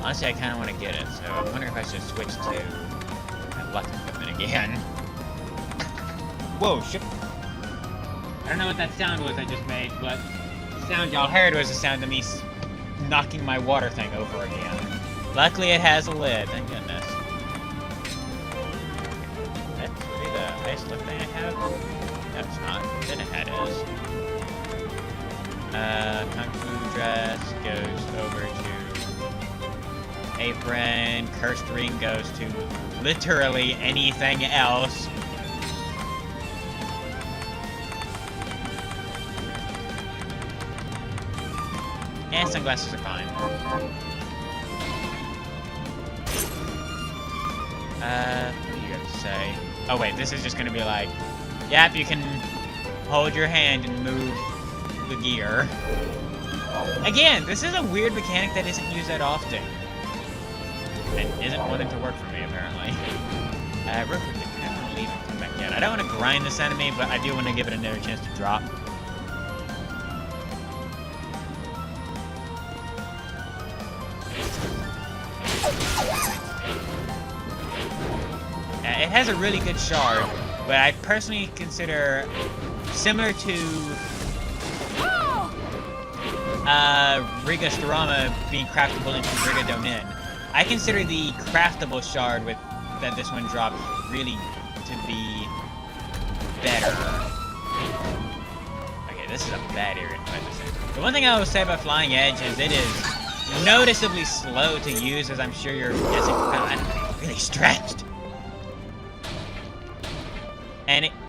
honestly, I kind of want to get it, so I wonder if I should switch to my luck equipment again. Whoa, shit. I don't know what that sound was I just made, but the sound y'all heard was the sound of me knocking my water thing over again. Luckily, it has a lid, thank goodness. That's really the highest lift thing I have? That's not. Then it is. Kung Fu dress goes over to apron. Cursed ring goes to literally anything else. And sunglasses are fine. What do you have to say? Oh wait, this is just gonna be like, yep, you can hold your hand and move the gear. Again, this is a weird mechanic that isn't used that often. And isn't wanting to work for me, apparently. Real quick, I don't want to leave and come back yet. I don't want to grind this enemy, but I do want to give it another chance to drop. It has a really good shard, but I personally consider similar to Rigastorama being craftable into Rigadonin. I consider the craftable shard that this one drops really to be better. Okay, this is a bad area to fight this in. The one thing I will say about Flying Edge is it is noticeably slow to use, as I'm sure you're guessing. God, I'm really stretched.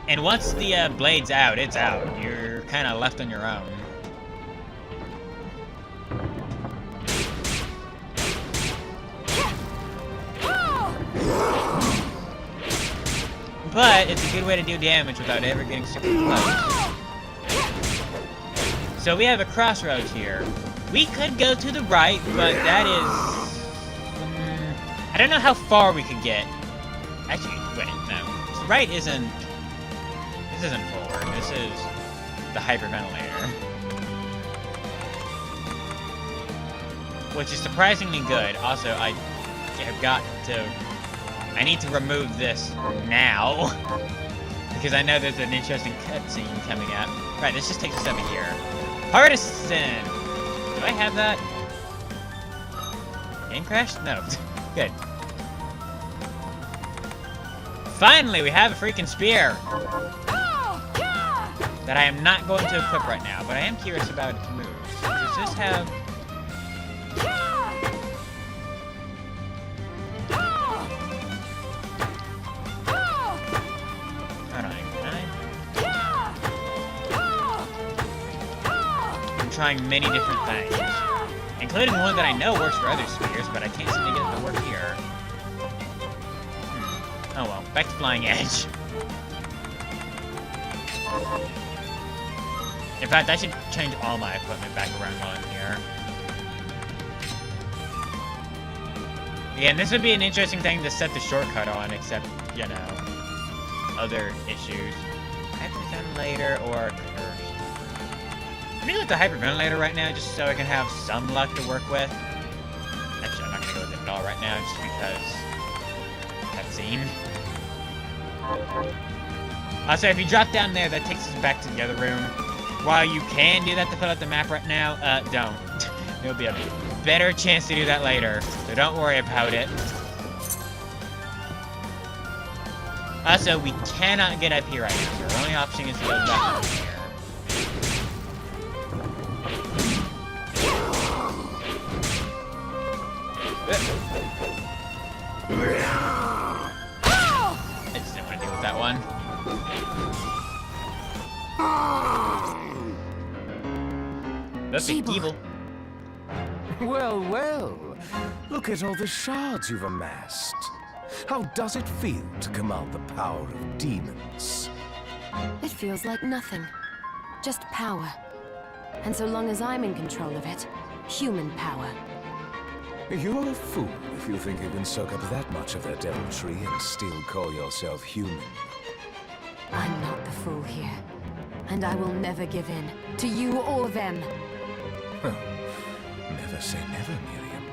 And once the blade's out, it's out. You're kind of left on your own. But it's a good way to do damage without ever getting super close. So we have a crossroads here. We could go to the right, but that is... I don't know how far we could get. Actually, wait, no. The right isn't... This isn't forward. This is the hyperventilator. Which is surprisingly good. Also, I have got to... I need to remove this now. Because I know there's an interesting cutscene coming up. Right, this just takes us over here. Partisan! Do I have that? Game crashed? No. Good. Finally, we have a freaking spear! That I am not going to equip right now, but I am curious about its moves. Does this have... trying many different things, including one that I know works for other spears, but I can't seem to get it to work here. Oh well, back to Flying Edge. In fact, I should change all my equipment back around while I'm here. Yeah, and this would be an interesting thing to set the shortcut on, except, you know, other issues. Hyperventilator or curse. I'm gonna go with the hyperventilator right now, just so I can have some luck to work with. Actually, I'm not gonna go with it at all right now, just because cutscene. Also, if you drop down there, that takes us back to the other room. While you can do that to fill out the map right now, don't. There'll be a better chance to do that later, so don't worry about it. Also, we cannot get up here right now. Our only option is to go back up here. I just didn't want to deal with that one. That's evil. Well, well. Look at all the shards you've amassed. How does it feel to command the power of demons? It feels like nothing. Just power. And so long as I'm in control of it, human power. You're a fool if you think you can soak up that much of their deviltry and still call yourself human. I'm not the fool here. And I will never give in, to you or them. Never say never, Miriam.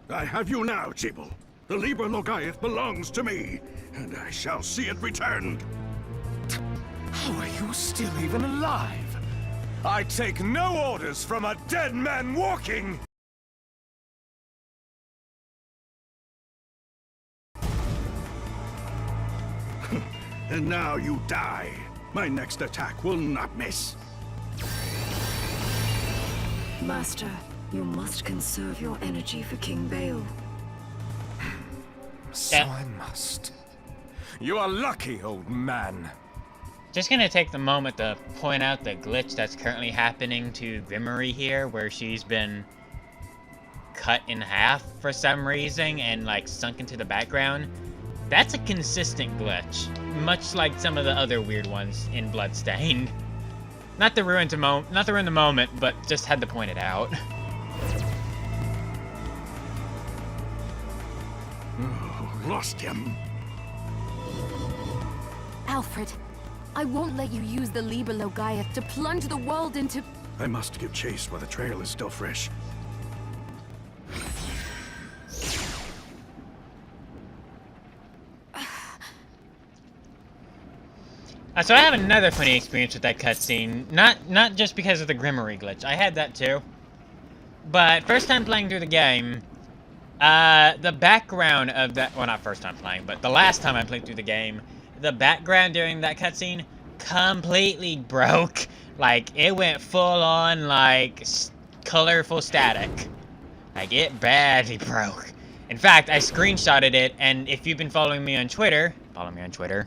I have you now, Jibble. The Liber Logaeth belongs to me, and I shall see it returned. How are you still even alive? I take no orders from a dead man walking! And now you die. My next attack will not miss. Master, you must conserve your energy for King Bale. So I must. You are lucky, old man. Just gonna take the moment to point out the glitch that's currently happening to Grimmery here, where she's been cut in half for some reason and like sunk into the background. That's a consistent glitch, much like some of the other weird ones in Bloodstained. Not to ruin the moment, but just had to point it out. Oh, lost him. Alfred, I won't let you use the Liber Logaeth to plunge the world into... I must give chase while the trail is still fresh. So I have another funny experience with that cutscene. Not just because of the Grimmery glitch. I had that too. But first time playing through the game, the background of that... Well, not first time playing, but the last time I played through the game, the background during that cutscene completely broke. Like, it went full on, like, colorful static. Like, it badly broke. In fact, I screenshotted it, and if you've been following me on Twitter... Follow me on Twitter.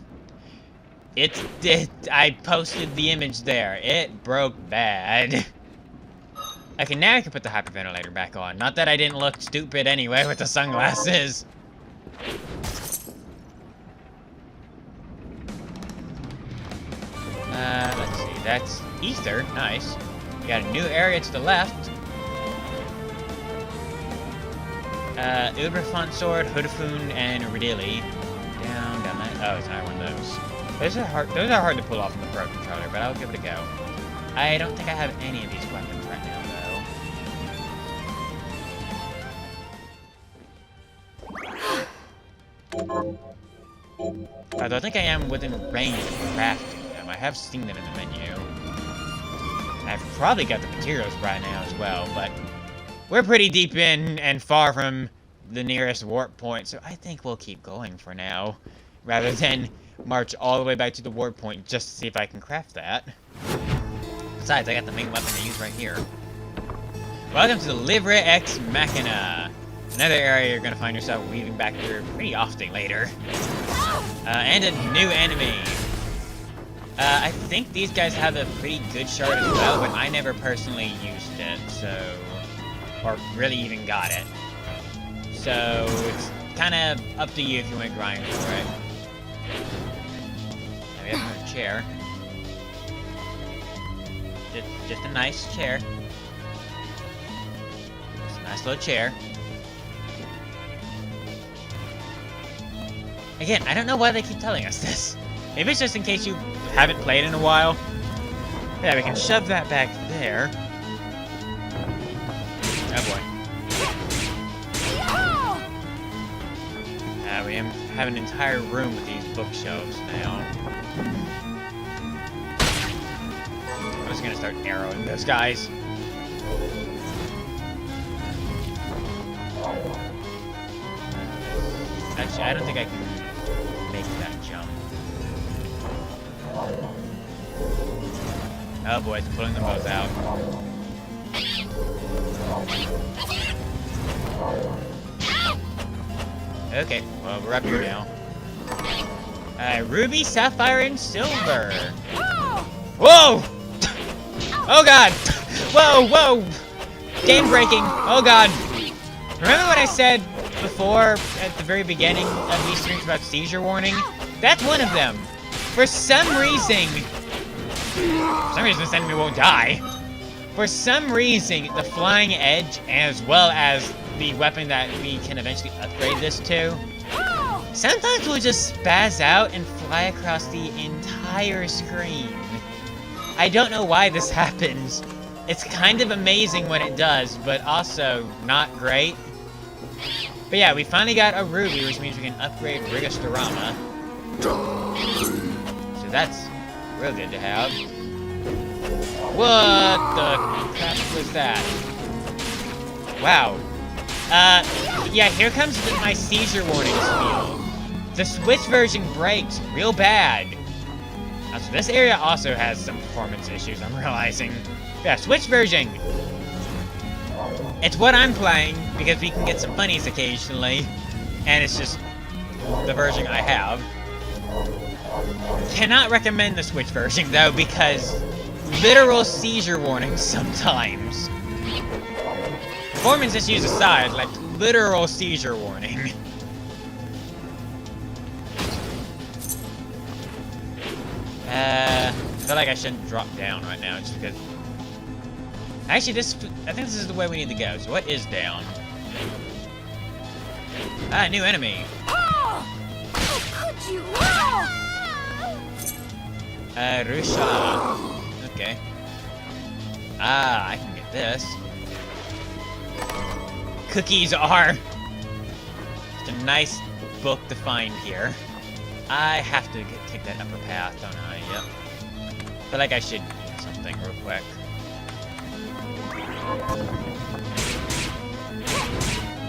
I posted the image there. It broke bad. Okay, now I can put the hyperventilator back on. Not that I didn't look stupid anyway with the sunglasses. Let's see. That's Ether. Nice. We got a new area to the left. Uberfont Sword, Hoodafun, and Ridili. Down that. Oh, it's not one of those. Those are hard to pull off on the Pro Controller, but I'll give it a go. I don't think I have any of these weapons right now, though. Although I think I am within range of crafting them. I have seen them in the menu. And I've probably got the materials right now as well, but we're pretty deep in and far from the nearest warp point, so I think we'll keep going for now, rather than march all the way back to the warp point just to see if I can craft that. Besides, I got the main weapon to use right here. Welcome to the Livre Ex Machina. Another area you're gonna find yourself weaving back through pretty often later. And a new enemy. I think these guys have a pretty good shard as well, but I never personally used it, so... Or really even got it. So, it's kind of up to you if you want to grind for it. Now we have another chair. just a nice chair. Just a nice little chair. Again, I don't know why they keep telling us this. Maybe it's just in case you haven't played in a while. Yeah, we can shove that back there. Oh boy. We have an entire room with these bookshelves now. I'm just gonna start arrowing those guys. Actually, I don't think I can make that jump. Oh boy, it's pulling them both out. Okay, well, we're up here now. Ruby, Sapphire, and Silver. Whoa! Oh god! Whoa, whoa! Game breaking! Oh god! Remember what I said before at the very beginning of these streams about seizure warning? That's one of them! For some reason this enemy won't die. For some reason, the Flying Edge, as well as the weapon that we can eventually upgrade this to, sometimes will just spaz out and fly across the entire screen. I don't know why this happens. It's kind of amazing when it does, but also not great. But yeah, we finally got a ruby, which means we can upgrade Rigastorama. So that's real good to have. What the crap was that? Wow. Yeah, here comes my seizure warning spiel. The Switch version breaks real bad. So this area also has some performance issues, I'm realizing. Yeah, Switch version. It's what I'm playing, because we can get some funnies occasionally. And it's just the version I have. Cannot recommend the Switch version, though, because literal seizure warnings sometimes. Performance issues aside, like literal seizure warning. I feel like I shouldn't drop down right now, just because... Actually, I think this is the way we need to go. So what is down? Ah, new enemy. How could you? Rusha. Okay. Ah, I can get this. Cookies are just a nice book to find here. I have to take that upper path, don't I? Yep. Feel like I should eat something real quick.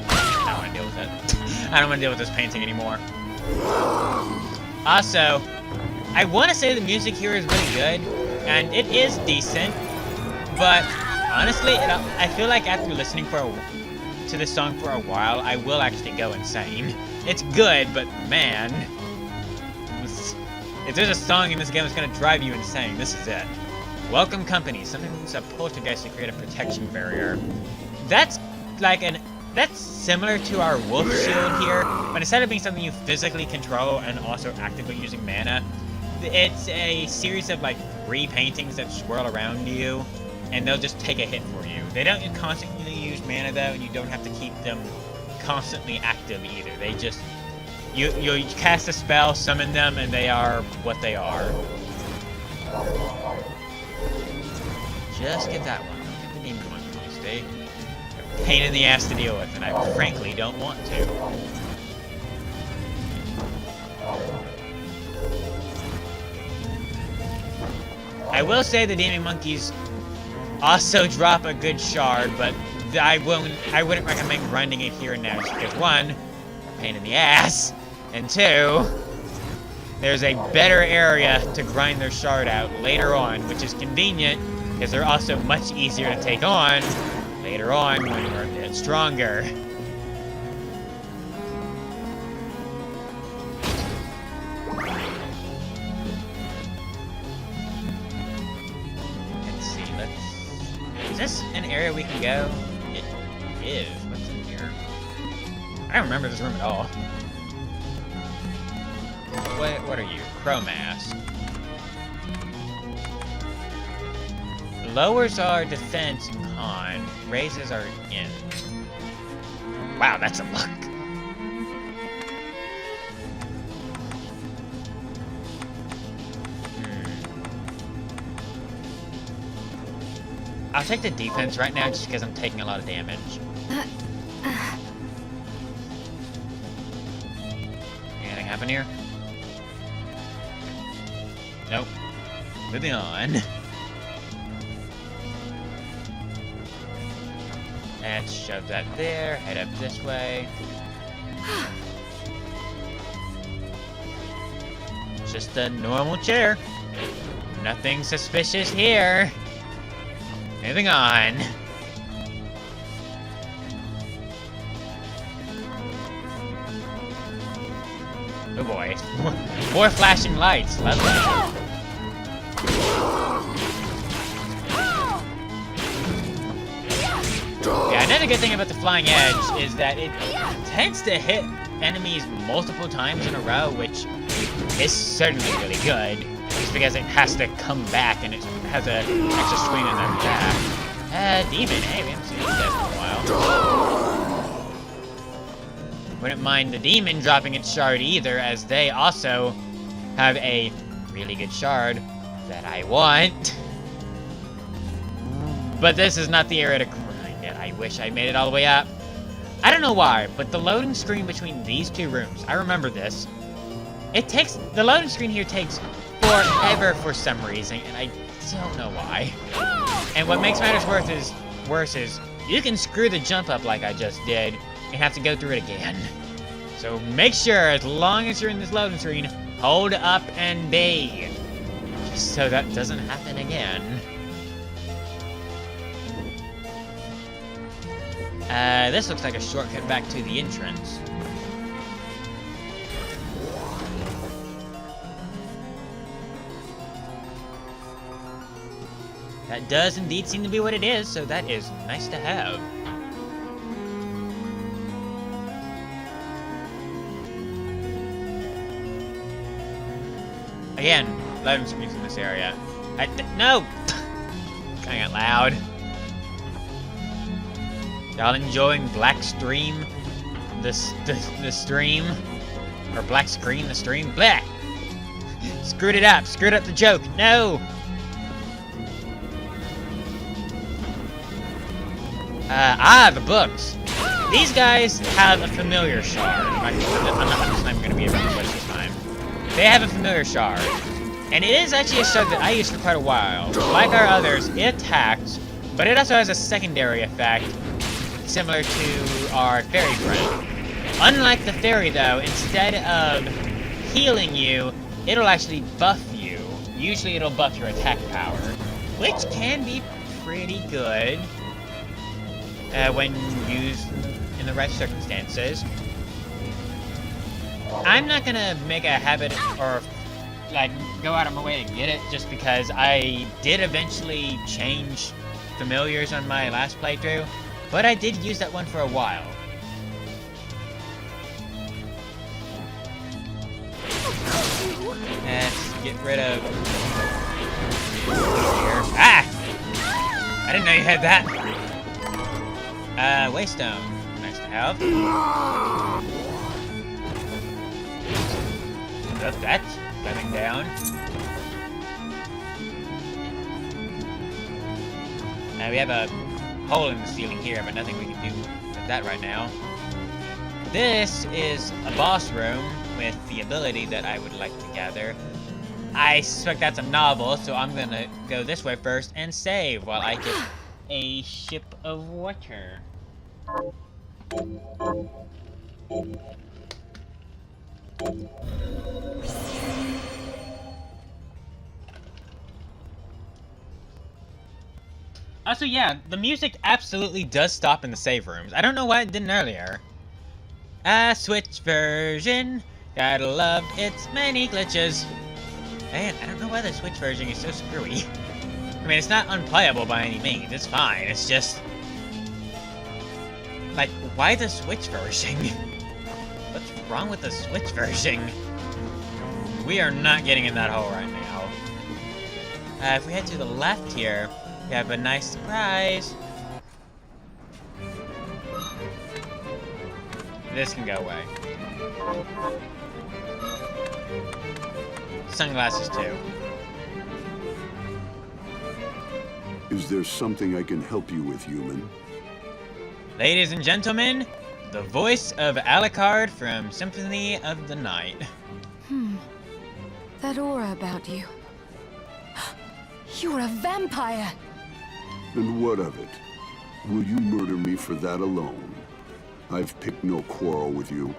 I don't want to deal with it. I don't want to deal with this painting anymore. Also, I want to say the music here is really good, and it is decent, but honestly, I feel like after listening to this song for a while, I will actually go insane. It's good, but man, if there's a song in this game that's gonna drive you insane, this is it. Welcome Company. Something's a poltergeist to create a protection barrier. That's like that's similar to our wolf shield here, but instead of being something you physically control and also actively using mana, it's a series of like 3 paintings that swirl around you, and they'll just take a hit for you. They don't constantly use mana though, and you don't have to keep them constantly active either. They just you cast a spell, summon them, and they are what they are. Just get that one. Don't get the demon one, please. They're a pain in the ass to deal with, and I frankly don't want to. I will say the demon monkeys also drop a good shard, but I wouldn't recommend grinding it here and now, just because 1, pain in the ass, and 2, there's a better area to grind their shard out later on, which is convenient, because they're also much easier to take on later on when you're a bit stronger. Is this an area we can go? It is. What's in here? I don't remember this room at all. What are you? Crow mask. lowers our defense and con, raises our in. Wow, that's a luck. I'll take the defense right now just because I'm taking a lot of damage. Anything happen here? Nope. Moving on. Let's shove that there, head up this way. Just a normal chair. Nothing suspicious here. Moving on. Oh boy. More flashing lights. Lovely. Yeah, another good thing about the Flying Edge is that it tends to hit enemies multiple times in a row, which is certainly really good. Just because it has to come back and it has an extra screen in their back. Demon, hey, we haven't seen these guys in a while. Wouldn't mind the demon dropping its shard either, as they also have a really good shard that I want. But this is not the area to grind it. I wish I made it all the way up. I don't know why, but the loading screen between these two rooms, I remember this. The loading screen here takes forever for some reason, and I don't know why. And what makes matters worse is you can screw the jump up like I just did and have to go through it again. So make sure, as long as you're in this loading screen, hold up and B, just so that doesn't happen again. This looks like a shortcut back to the entrance. That does indeed seem to be what it is, so that is nice to have. Again, loading screens in this area. No! Going out loud. Y'all enjoying Black Stream? The stream? Or Black Screen, the stream? Blech! Screwed it up! Screwed up the joke! No! The books. These guys have a familiar shard. I'm just not even going to be able to switch this time. They have a familiar shard. And it is actually a shard that I used for quite a while. Like our others, it attacks, but it also has a secondary effect, similar to our fairy friend. Unlike the fairy, though, instead of healing you, it'll actually buff you. Usually it'll buff your attack power, which can be pretty good. When used in the right circumstances. I'm not gonna make a habit or like go out of my way to get it just because I did eventually change familiars on my last playthrough, but I did use that one for a while. Let's get rid of here. Ah! I didn't know you had that. Waystone. Nice to have. That's coming down. We have a hole in the ceiling here, but nothing we can do with that right now. This is a boss room with the ability that I would like to gather. I suspect that's a novel, so I'm gonna go this way first and save while I get a ship of water. Also, yeah, the music absolutely does stop in the save rooms. I don't know why it didn't earlier. Switch version. Gotta love its many glitches. Man, I don't know why the Switch version is so screwy. I mean, it's not unplayable by any means. It's fine. It's just... like, why the Switch version? What's wrong with the Switch version? We are not getting in that hole right now. If we head to the left here, You have a nice surprise. This can go away. Sunglasses too. Is there something I can help you with, human? Ladies and gentlemen, the voice of Alucard from Symphony of the Night. That aura about you. You're a vampire! And what of it? Will you murder me for that alone? I've picked no quarrel with you.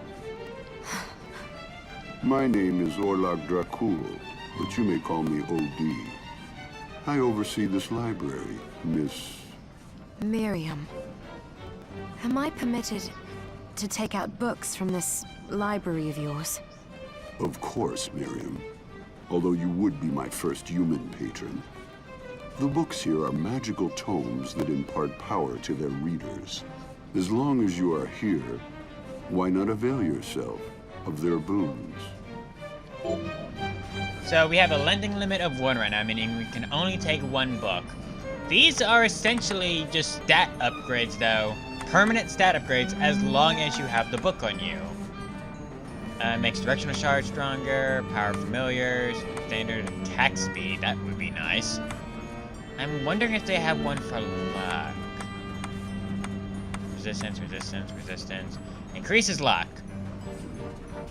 My name is Orlok Dracul, but you may call me O.D. I oversee this library, Miss... Miriam. Am I permitted to take out books from this library of yours? Of course, Miriam. Although you would be my first human patron. The books here are magical tomes that impart power to their readers. As long as you are here, why not avail yourself of their boons? So we have a lending limit of 1 right now, meaning we can only take 1 book. These are essentially just stat upgrades though. Permanent stat upgrades as long as you have the book on you. Makes directional charge stronger, power of familiars, standard attack speed, that would be nice. I'm wondering if they have one for luck. Resistance, resistance, resistance. Increases luck.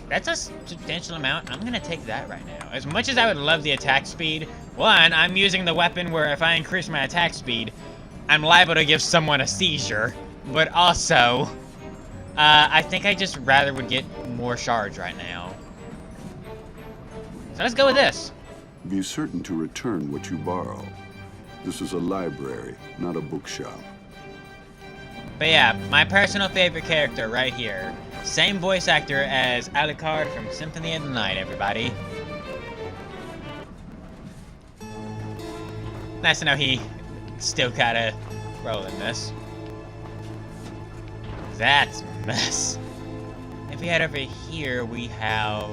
That's a substantial amount. I'm gonna take that right now. As much as I would love the attack speed, one, I'm using the weapon where if I increase my attack speed, I'm liable to give someone a seizure. But also, I think I just rather would get more shards right now. So let's go with this. Be certain to return what you borrow. This is a library, not a bookshop. But yeah, my personal favorite character right here. Same voice actor as Alucard from Symphony of the Night, everybody. Nice to know he still gotta roll in this. That's a mess. If we head over here, we have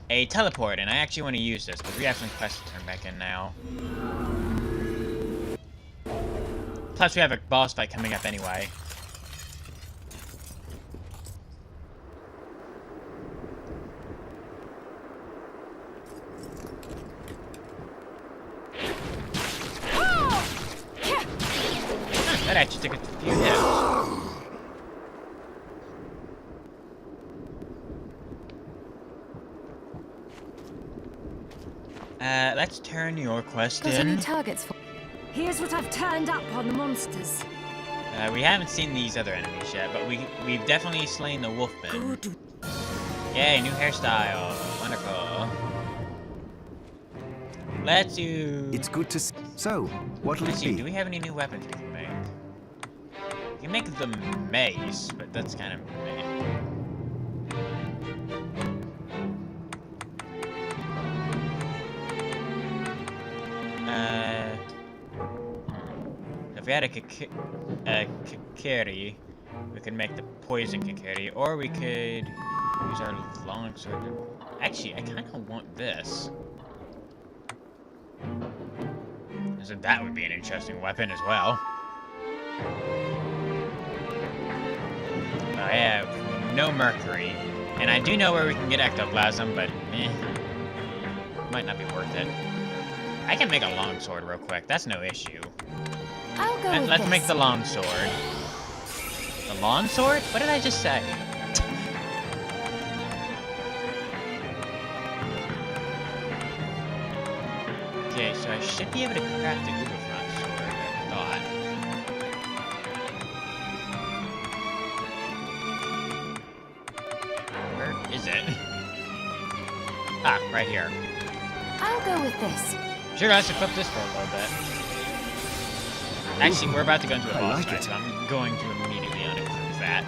a teleport, and I actually want to use this because we have some quests to turn back in now. Plus, we have a boss fight coming up anyway. That actually took a few hits. Let's turn your quest Got any in. targets for? Here's what I've turned up on the monsters. We haven't seen these other enemies yet, but we've definitely slain the wolfman. Good. Yay, new hairstyle. Wonderful. Let's do... It's good to see. So, what'll Let's it see, be? do we have any new weapons we can make? We can make the mace, but that's kind of meh. If we had a Kikiri, we could make the poison Kikiri, or we could use our longsword. Actually, I kind of want this. So that would be an interesting weapon as well. I have no mercury, and I do know where we can get ectoplasm, but might not be worth it. I can make a longsword real quick. That's no issue. I'll go with Let's this. make the longsword. The longsword? What did I just say? Okay, so I should be able to craft a Gooberfront sword, I thought. Where is it? Ah, right here. I'll go with this. Sure, let's equip this for a little bit. Actually, we're about to go into a I boss like fight, it. so I'm going to immediately unequip that.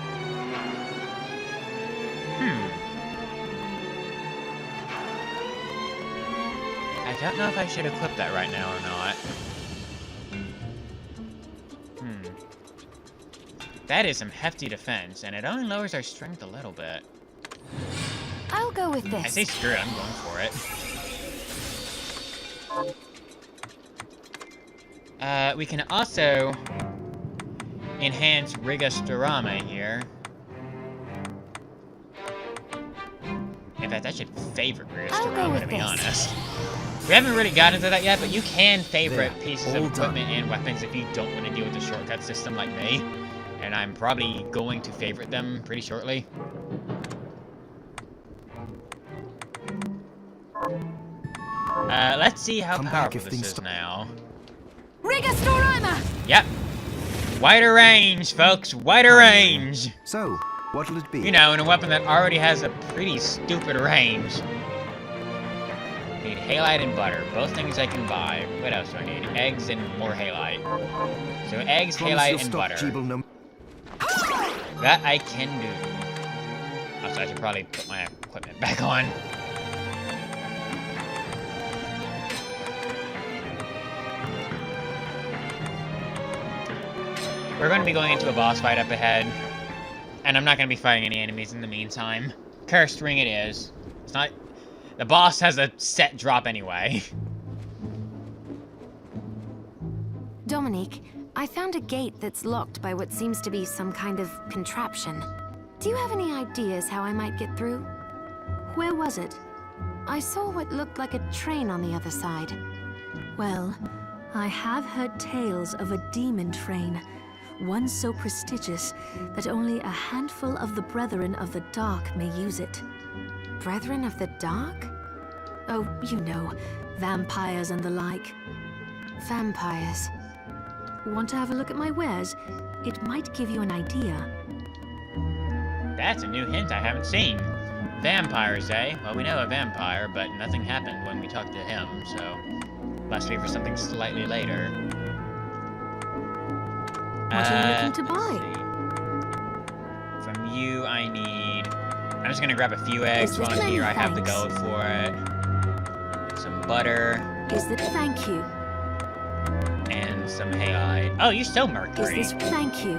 I don't know if I should equip that right now or not. That is some hefty defense, and it only lowers our strength a little bit. I'll go with this. I say screw it, I'm going for it. We can also enhance Rigastorama here. In fact, I should favorite Rigastorama, to be honest. We haven't really gotten into that yet, but you can favorite pieces of equipment and weapons if you don't want to deal with the shortcut system like me. And I'm probably going to favorite them pretty shortly. Let's see how powerful this is now. Rigastorama! Yep. Wider range, folks. Wider range. So, what'll it be? You know, in a weapon that already has a pretty stupid range. Need halite and butter. Both things I can buy. What else do I need? Eggs and more halite. So eggs, halite, and butter. That I can do. Also, I should probably put my equipment back on. We're going to be going into a boss fight up ahead. And I'm not going to be fighting any enemies in the meantime. Cursed ring it is. It's not... The boss has a set drop anyway. Dominique, I found a gate that's locked by what seems to be some kind of contraption. Do you have any ideas how I might get through? Where was it? I saw what looked like a train on the other side. Well, I have heard tales of a demon train. One so prestigious that only a handful of the Brethren of the Dark may use it. Brethren of the Dark? Oh, you know, vampires and the like. Vampires. Want to have a look at my wares? It might give you an idea. That's a new hint I haven't seen. Vampires, eh? Well, we know a vampire, but nothing happened when we talked to him, so... Must be for something slightly later. What are you looking to buy? From you, I need... I'm just gonna grab a few eggs while I'm here. I have the gold for it. Some butter. Is that thank you? And some halite. Oh, you sell mercury. Is this thank you?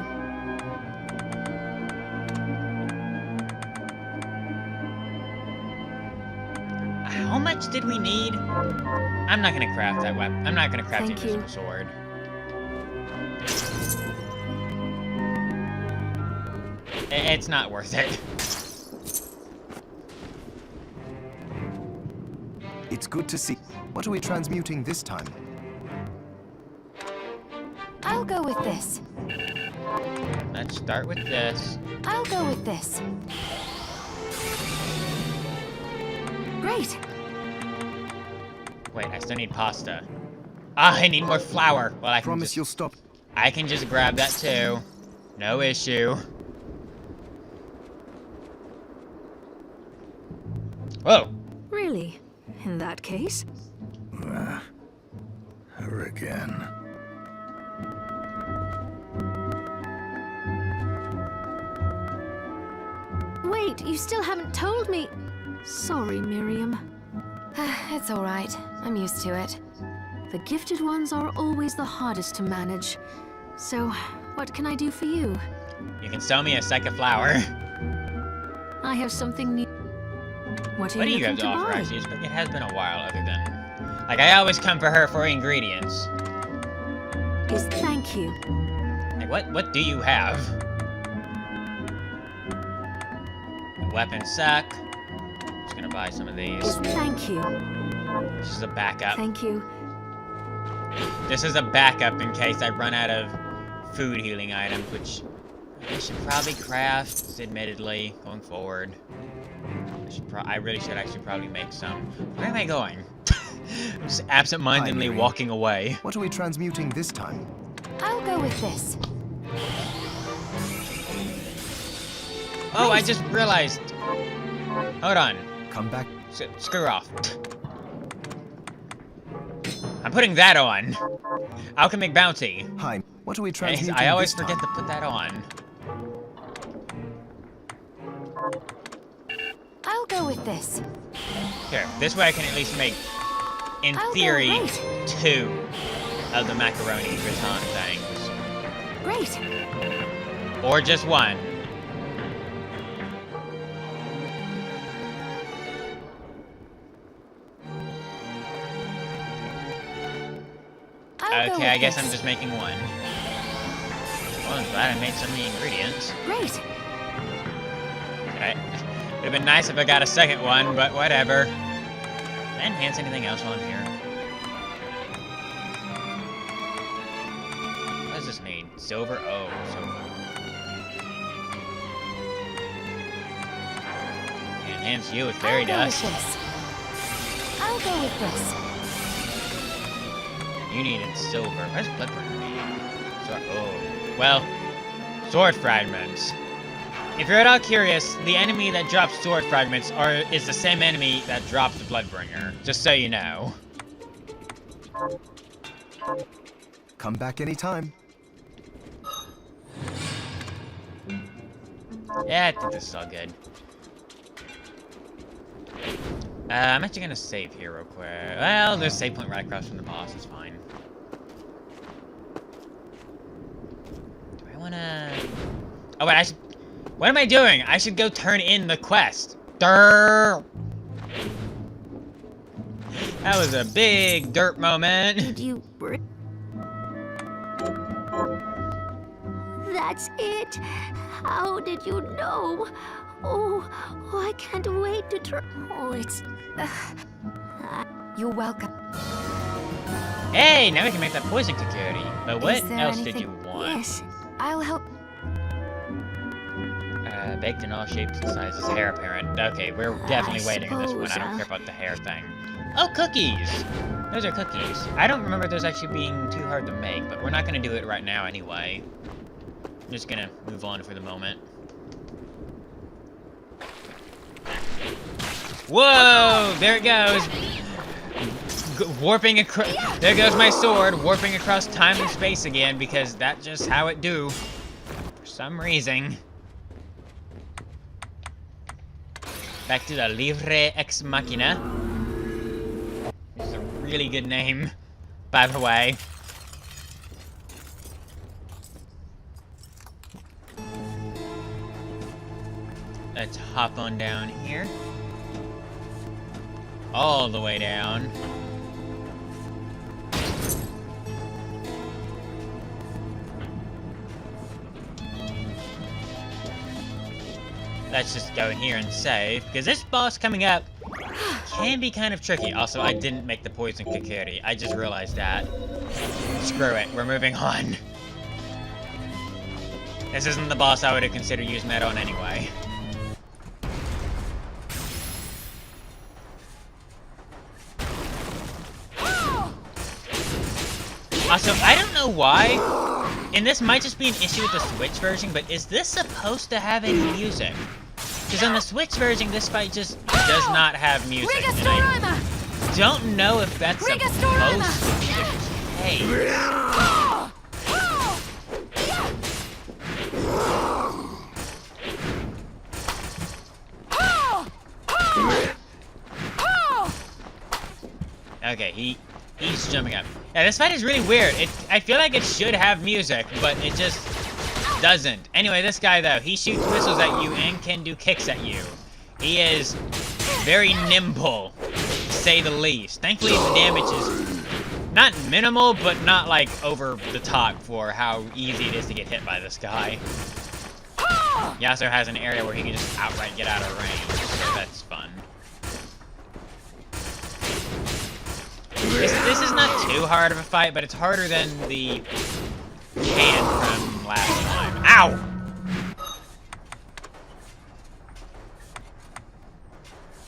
How much did we need? I'm not gonna craft that weapon. I'm not gonna craft the invisible sword. It's not worth it. It's good to see. What are we transmuting this time? I'll go with this. Let's start with this. I'll go with this. Great. Wait, I still need pasta. Ah, I need more flour. Well, I can Promise you'll stop. I can just grab that too. No issue. Whoa. Really? In that case? Her again. Wait, you still haven't told me. Sorry, Miriam. It's all right. I'm used to it. The gifted ones are always the hardest to manage. So, what can I do for you? You can sell me a sack of flour. I have something new. What What do you have to offer, actually? It has been a while, other than... Like, I always come for her for ingredients. Is thank you. Like, what do you have? Weapons suck. Just gonna buy some of these. Is thank you. This is a backup. Thank you. This is a backup in case I run out of food healing items, which I should probably craft, admittedly, going forward. I really should actually probably make some. Where am I going? I'm just absent-mindedly walking away. What are we transmuting this time? I'll go with this. Oh, I just realized. Hold on. Come back. Screw off. I'm putting that on. Alchemic Bounty. Hi. What are we transmuting I always this forget time? to put that on. I'll go with this. Here, this way I can at least make, in I'll go theory, right. 2 of the macaroni gratin things. Great. Or just 1. Okay, I guess I'm just making one. Well, I'm glad I made some of the ingredients. Great. Okay. Would have been nice if I got a second one, but whatever. Can I enhance anything else while I'm here? What does this mean? Silver? Oh, silver. Enhance you with fairy dust. I'll go with this. You needed silver. Where's Bloodburner need? Oh, well, sword fragments. If you're at all curious, the enemy that drops sword fragments is the same enemy that drops the Bloodbringer. Just so you know. Come back anytime. Yeah, I think this is all good. I'm actually gonna save here real quick. Well, there's a save point right across from the boss. It's fine. Do I wanna... Oh, wait, I should... What am I doing? I should go turn in the quest. Durr! That was a big dirt moment. Did you... That's it. How did you know? Oh, I can't wait to try. Oh, it's... You're welcome. Hey, now we can make that poison security. But what Is there else did anything- you want? Yes, I'll help. Baked in all shapes and sizes, heir apparent. Okay, we're definitely I waiting on this one. I suppose, don't care about the hair thing. Oh, cookies! Those are cookies. I don't remember those actually being too hard to make, but we're not gonna do it right now anyway. I'm just gonna move on for the moment. Whoa! There it goes! Warping across... There goes my sword, warping across time and space again, because that's just how it do. For some reason. Back to the Livre Ex Machina. This is a really good name, by the way. Let's hop on down here. All the way down. Let's just go in here and save, because this boss coming up can be kind of tricky. Also, I didn't make the poison Kakiri. I just realized that. Screw it, we're moving on. This isn't the boss I would have considered using that on anyway. Also, I don't know why, and this might just be an issue with the Switch version, but is this supposed to have any music? Because on the Switch version, this fight just does not have music. And I don't know if that's supposed to be the case. Okay, he's jumping up. Yeah, this fight is really weird. I feel like it should have music, but it just doesn't. Anyway, this guy, though, he shoots missiles at you and can do kicks at you. He is very nimble, to say the least. Thankfully, the damage is not minimal, but not, like, over the top for how easy it is to get hit by this guy. He also has an area where he can just outright get out of range, so that's fun. This is not too hard of a fight, but it's harder than the can from last time. Ow!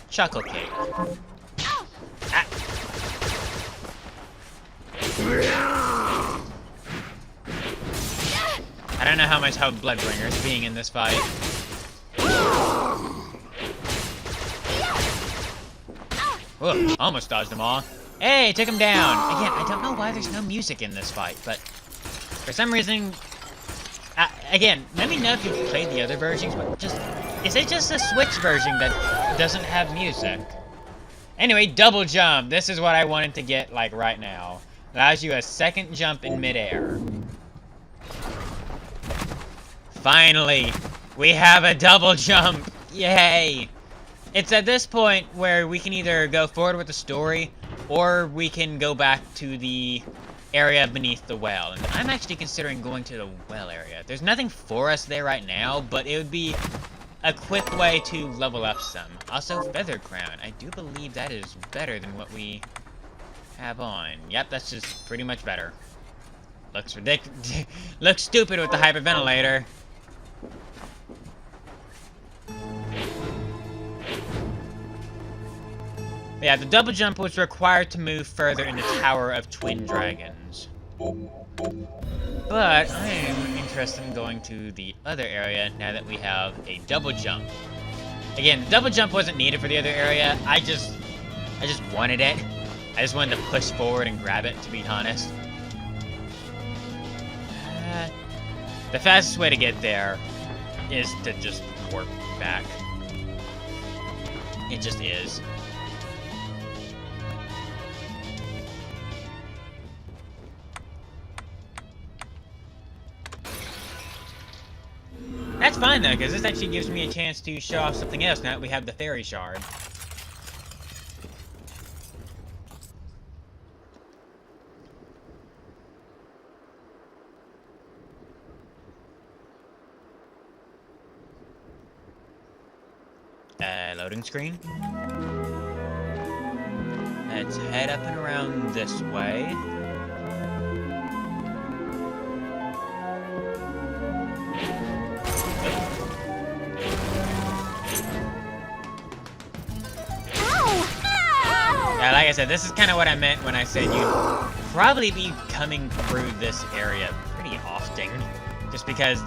Chuckle cake. Ah. I don't know how much help Bloodbringer is being in this fight. Whoa, almost dodged them all. Hey, took him down! Again, I don't know why there's no music in this fight, but for some reason... again, let me know if you've played the other versions, but is it just the Switch version that doesn't have music? Anyway, double jump. This is what I wanted to get, like, right now. Allows you a second jump in midair. Finally, we have a double jump! Yay! It's at this point where we can either go forward with the story, or we can go back to the area beneath the well. And I'm actually considering going to the well area. There's nothing for us there right now, but it would be a quick way to level up some. Also, Feather Crown. I do believe that is better than what we have on. Yep, that's just pretty much better. Looks ridiculous. Looks stupid with the hyperventilator. Yeah, the double jump was required to move further in the Tower of Twin Dragons. But I am interested in going to the other area now that we have a double jump. Again, the double jump wasn't needed for the other area. I just wanted it. I just wanted to push forward and grab it, to be honest. The fastest way to get there is to just warp back. It just is. That's fine though, because this actually gives me a chance to show off something else now that we have the fairy shard. Loading screen. Let's head up and around this way. Yeah, like I said, this is kind of what I meant when I said you'd probably be coming through this area pretty often. Just because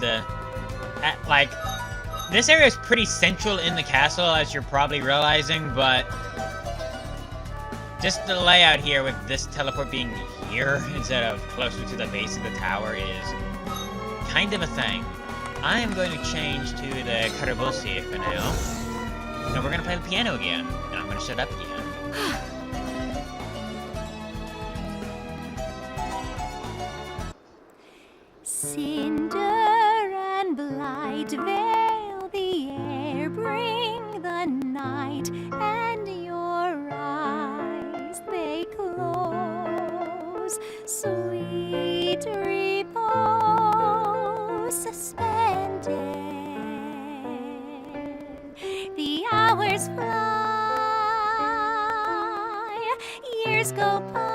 this area is pretty central in the castle, as you're probably realizing, but just the layout here with this teleport being here instead of closer to the base of the tower is kind of a thing. I am going to change to the Carabosse for now. And we're going to play the piano again. And I'm going to shut up again. Cinder and blight veil the air, bring the night, and your eyes they close. Sweet repose suspended. The hours fly, years go by.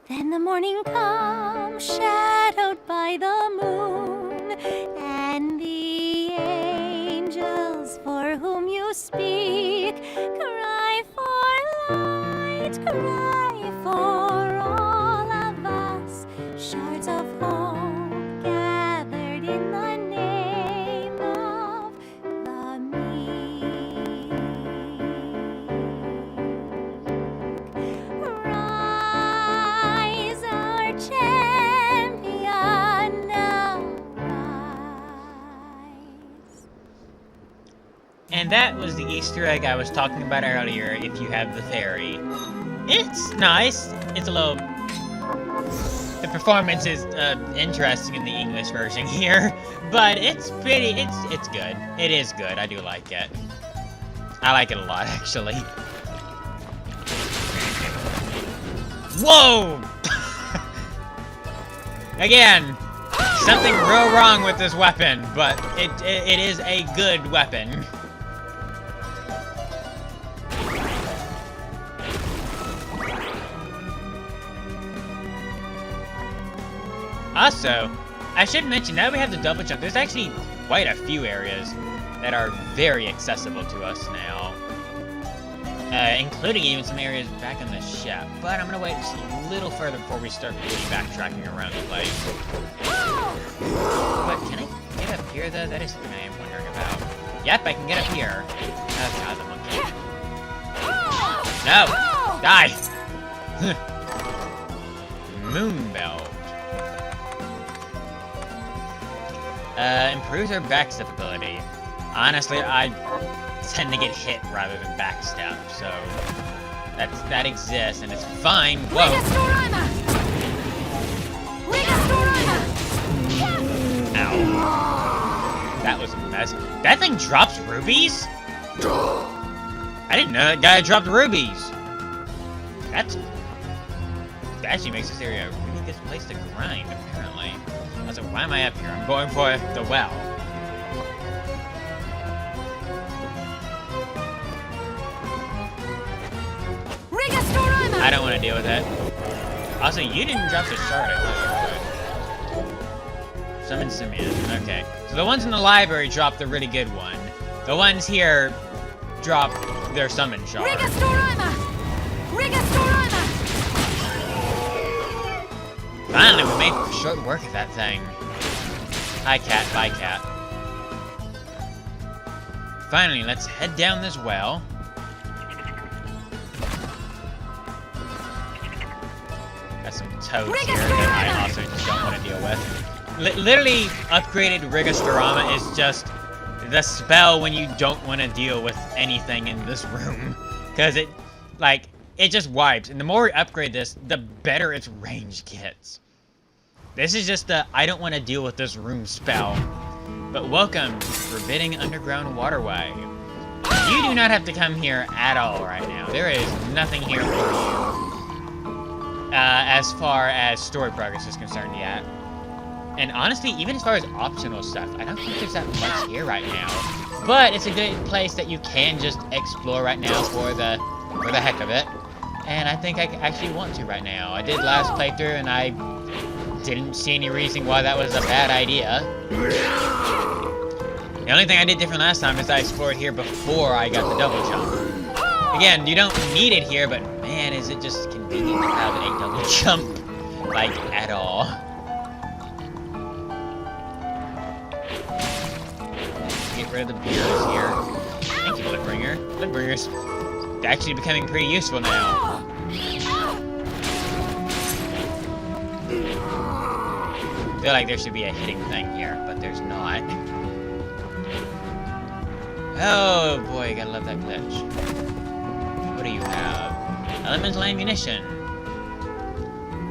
Then the morning comes, shadowed by the moon, and the angels for whom you speak cry for light, cry for all of us, shards of hope gathered in the name of the meek. Rise, our champion, now rise. And that was the Easter egg I was talking about earlier, if you have the fairy. It's nice. It's a little... The performance is interesting in the English version here, but it's pretty... It's good. It is good. I do like it. I like it a lot, actually. Whoa! Again, something real wrong with this weapon, but it is a good weapon. Also, I should mention, now that we have the double jump, there's actually quite a few areas that are very accessible to us now. Including even some areas back on the ship. But I'm gonna wait just a little further before we start really backtracking around the place. But can I get up here though? That is something I am wondering about. Yep, I can get up here. Oh god, the monkey. No! Die! Moonbelt. Improves our backstep ability. Honestly, I tend to get hit rather than backstep, so that exists and it's fine. Whoa! Ow. That was a mess. That thing drops rubies? I didn't know that guy dropped rubies. That actually makes this area a really good place to grind, apparently. I was like, why am I up here? I'm going for the well. I don't want to deal with it. Also, you didn't drop the shard, I thought you would. Summon Simeon. Okay. So the ones in the library dropped the really good one. The ones here drop their summon shard. Finally, we made short work of that thing. Hi, cat. Bye, cat. Finally, let's head down this well. Got some toads here that I also don't want to deal with. Literally, upgraded Rigastorama is just the spell when you don't want to deal with anything in this room. Because it, like, it just wipes. And the more we upgrade this, the better its range gets. This is just the I don't want to deal with this room spell. But welcome to Forbidding Underground Waterway. You do not have to come here at all right now. There is nothing here for you. As far as story progress is concerned yet. And honestly, even as far as optional stuff, I don't think there's that much here right now. But it's a good place that you can just explore right now for the heck of it. And I think I actually want to right now. I did last playthrough and I didn't see any reason why that was a bad idea. The only thing I did different last time is I explored here before I got the double jump. Again, you don't need it here, but man, is it just convenient to have a double jump, like, at all. Get rid of the beers here. Thank you, Bloodbringer. Bloodbringer's actually becoming pretty useful now. I feel like there should be a hitting thing here, but there's not. Oh boy, gotta love that glitch. What do you have? Elemental ammunition.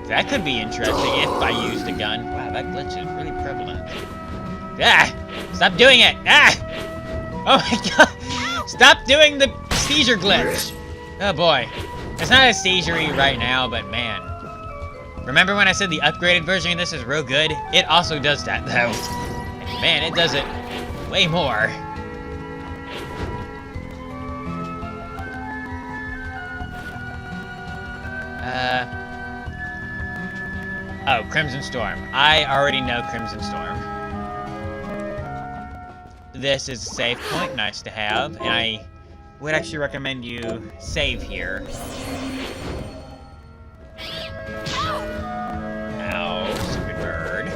That could be interesting if I used a gun. Wow, that glitch is really prevalent. Ah! Stop doing it! Ah! Oh my god! Stop doing the seizure glitch! Oh boy. It's not as seizure-y right now, but man. Remember when I said the upgraded version of this is real good? It also does that, though. And man, it does it way more. Oh, Crimson Storm. I already know Crimson Storm. This is a save point, nice to have, and I would actually recommend you save here. Ow, stupid bird.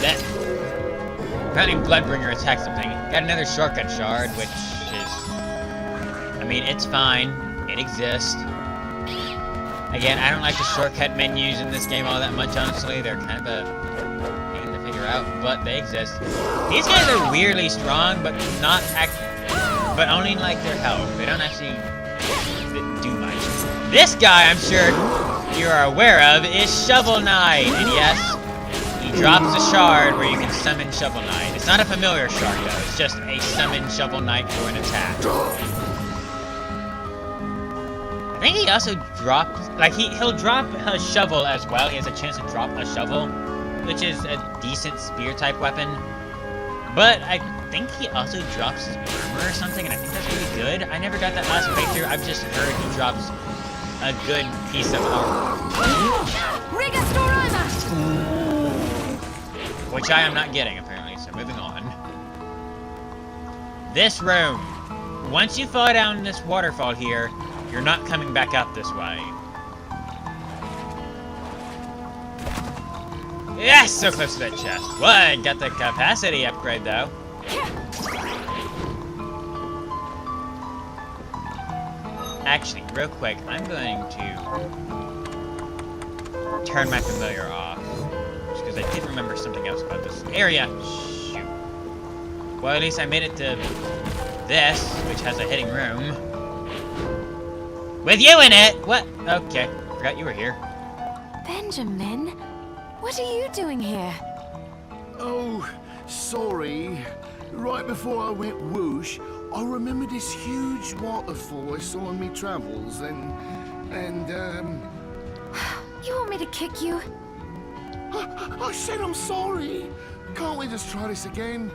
That. Apparently Bloodbringer attacked something. Got another shortcut shard, which is... I mean, it's fine. It exists. Again, I don't like the shortcut menus in this game all that much, honestly. They're kind of a pain to figure out, but they exist. These guys are weirdly strong, but but only like their health. They don't actually do much. This guy, I'm sure you are aware of, is Shovel Knight. And yes, he drops a shard where you can summon Shovel Knight. It's not a familiar shard, though. It's just a summon Shovel Knight for an attack. I think he also drops, like, he'll drop a shovel as well. He has a chance to drop a shovel, which is a decent spear-type weapon. But I think he also drops his armor or something, and I think that's really good. I never got that last playthrough. I've just heard he drops a good piece of armor. Which I am not getting, apparently, so moving on. This room. Once you fall down this waterfall here, you're not coming back up this way. Yes, so close to that chest. What? Got the capacity upgrade, though. Actually, real quick, I'm going to turn my familiar off. Just because I did remember something else about this area. Shoot. Well, at least I made it to this, which has a hidden room. With you in it! What? Okay. Forgot you were here. Benjamin, what are you doing here? Oh, sorry. Right before I went whoosh, I remember this huge waterfall I saw in me travels, and You want me to kick you? I said I'm sorry. Can't we just try this again?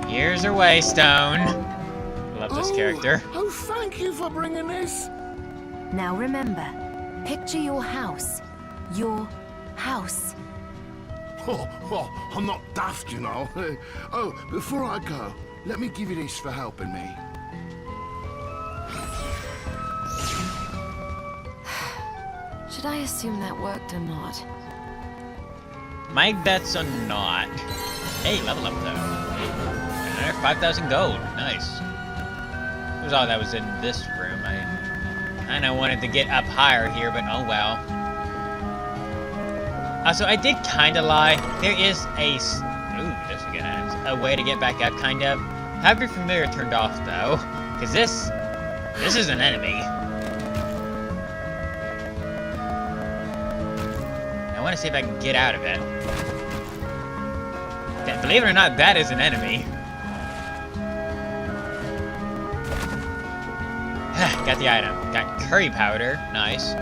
Here's her way, Stone. Love this character. Oh, thank you for bringing this. Now remember, picture your house. Your house. Oh, I'm not daft, you know. Oh, before I go, let me give you this for helping me. Should I assume that worked or not? My bets are not. Hey, level up though. Another 5,000 gold. Nice. What was all that was in this room? I kinda wanted to get up higher here, but oh well. So I did kinda lie. There is a... Ooh, this is a way to get back up, kind of. Have your familiar turned off, though. Because this is an enemy. I want to see if I can get out of it. Believe it or not, that is an enemy. Got the item. Got curry powder. Nice.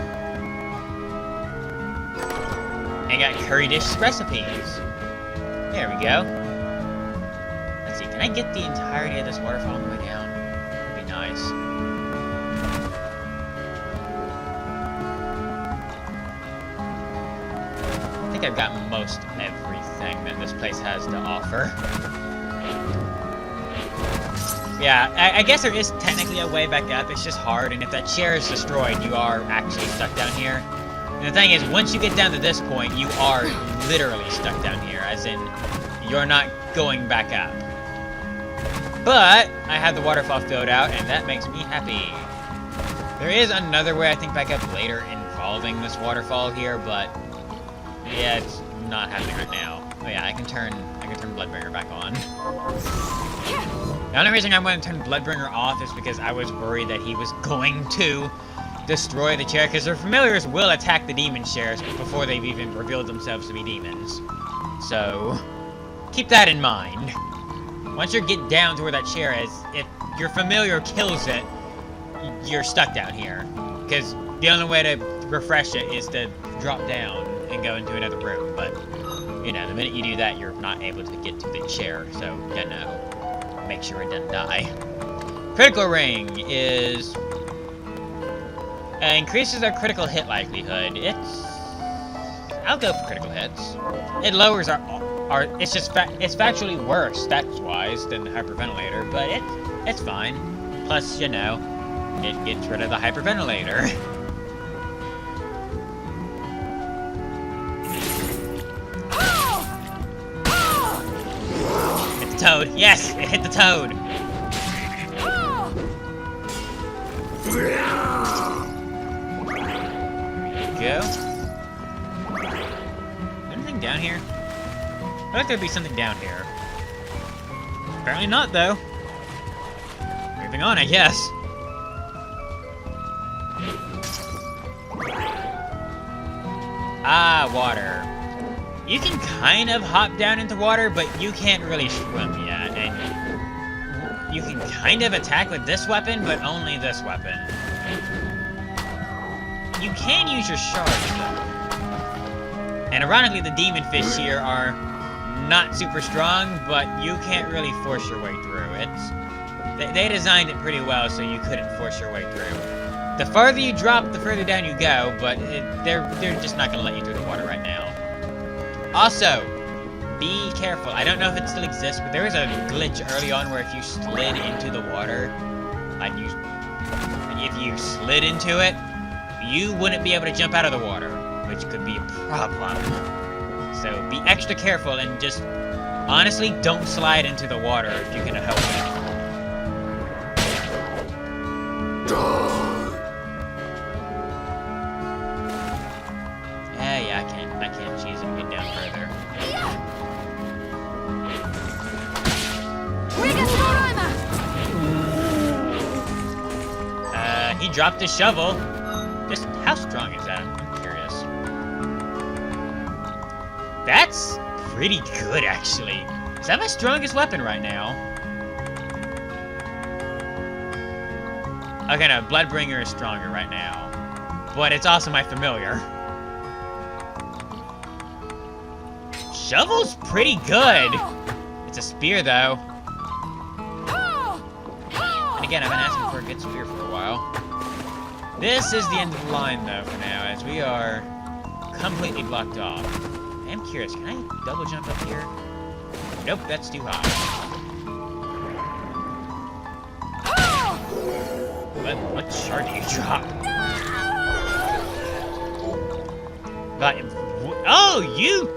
And got curry dish recipes. There we go. Let's see, can I get the entirety of this waterfall on the way down? That'd be nice. I think I've got most everything that this place has to offer. Yeah, I guess there is technically a way back up, it's just hard, and if that chair is destroyed, you are actually stuck down here. And the thing is, once you get down to this point, you are literally stuck down here, as in, you're not going back up. But, I have the waterfall filled out, and that makes me happy. There is another way, I think, back up later involving this waterfall here, but, yeah, it's not happening right now. But yeah, I can turn Bloodbringer back on. The only reason I wanted to turn Bloodbringer off is because I was worried that he was going to destroy the chair, because their familiars will attack the demon chairs before they've even revealed themselves to be demons. So, keep that in mind. Once you get down to where that chair is, if your familiar kills it, you're stuck down here. Because the only way to refresh it is to drop down and go into another room, but, you know, the minute you do that, you're not able to get to the chair, so, you know, make sure it doesn't die. Critical ring is... increases our critical hit likelihood. I'll go for critical hits. It lowers our it's factually worse stats-wise than the hyperventilator, but it's fine. Plus, you know, it gets rid of the hyperventilator. Hit the toad. Yes, it hit the toad. Go. Anything down here? I thought there'd be something down here. Apparently not, though. Moving on, I guess. Ah, water. You can kind of hop down into water, but you can't really swim yet. And you can kind of attack with this weapon, but only this weapon. You can use your shards, though. And ironically, the demon fish here are not super strong, but you can't really force your way through. They designed it pretty well, so you couldn't force your way through. The farther you drop, the further down you go, but they're just not going to let you through the water right now. Also, be careful. I don't know if it still exists, but there was a glitch early on where if you slid into the water, if you slid into it, you wouldn't be able to jump out of the water, which could be a problem. So be extra careful and just, honestly, don't slide into the water if you can help it. Yeah, I can't cheese and get down further. He dropped his shovel. Just how strong is that? I'm curious. That's pretty good, actually. Is that my strongest weapon right now? Okay, no, Bloodbringer is stronger right now. But it's also my familiar. Shovel's pretty good. It's a spear, though. And again, I've been asking for a good spear for a while. This is the end of the line, though, for now, as we are completely blocked off. I am curious, can I double jump up here? Nope, that's too high. What shard do you drop? But, oh, you!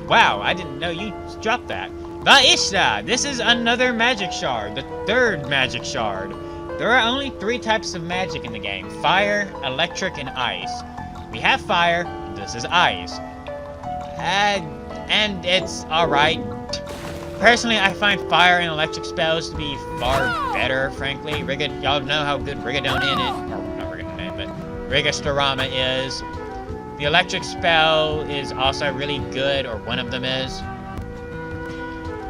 Wow, I didn't know you dropped that. Vaishna! This is another magic shard, the third magic shard. There are only 3 types of magic in the game: fire, electric, and ice. We have fire, and this is ice. And it's alright. Personally, I find fire and electric spells to be far better, frankly. Y'all know how good Rigadonin is. Or, not Rigadonin, but Rigastorama is. The electric spell is also really good, or one of them is.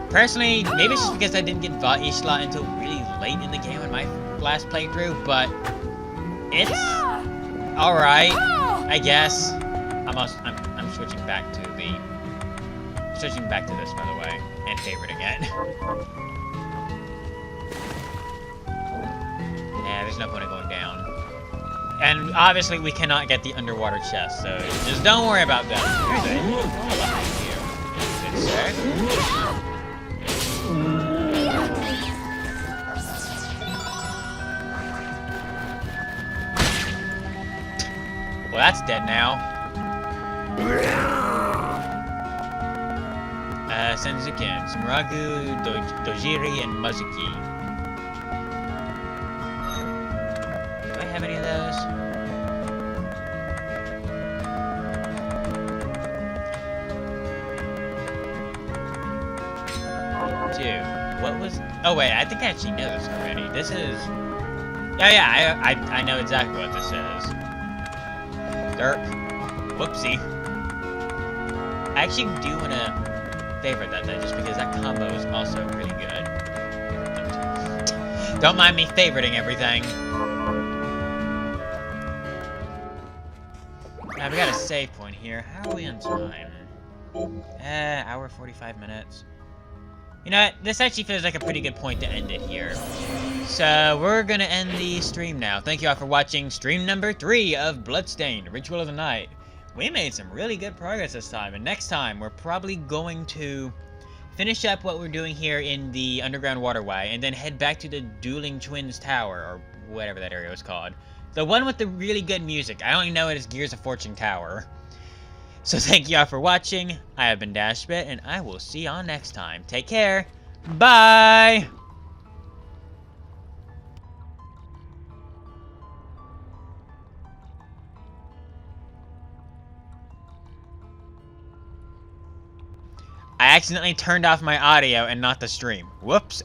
Personally, maybe it's just because I didn't get Vaishla until really late in the game in my last playthrough, but it's alright, I guess. I'm switching back to this, by the way, and favoriting it. Yeah, there's no point in going down. And obviously we cannot get the underwater chest, so just don't worry about that. Good sir. Well, that's dead now. Senzuken, Samuragu, Dojiri, and Mazuki. Do I have any of those? Dude, what was... Oh wait, I think I actually know this already. This is... Oh yeah, I know exactly what this is. Derp. Whoopsie. I actually do want to favorite that though, just because that combo is also really good. Don't mind me favoriting everything. Now we got a save point here. How are we on time? Hour 45 minutes. You know what? This actually feels like a pretty good point to end it here. So we're gonna end the stream now. Thank you all for watching stream number 3 of Bloodstained, Ritual of the Night. We made some really good progress this time, and next time we're probably going to finish up what we're doing here in the underground waterway, and then head back to the Dueling Twins Tower, or whatever that area was called. The one with the really good music. I only know it as Gears of Fortune Tower. So thank you all for watching. I have been Dashbit, and I will see y'all next time. Take care. Bye! I accidentally turned off my audio and not the stream. Whoops.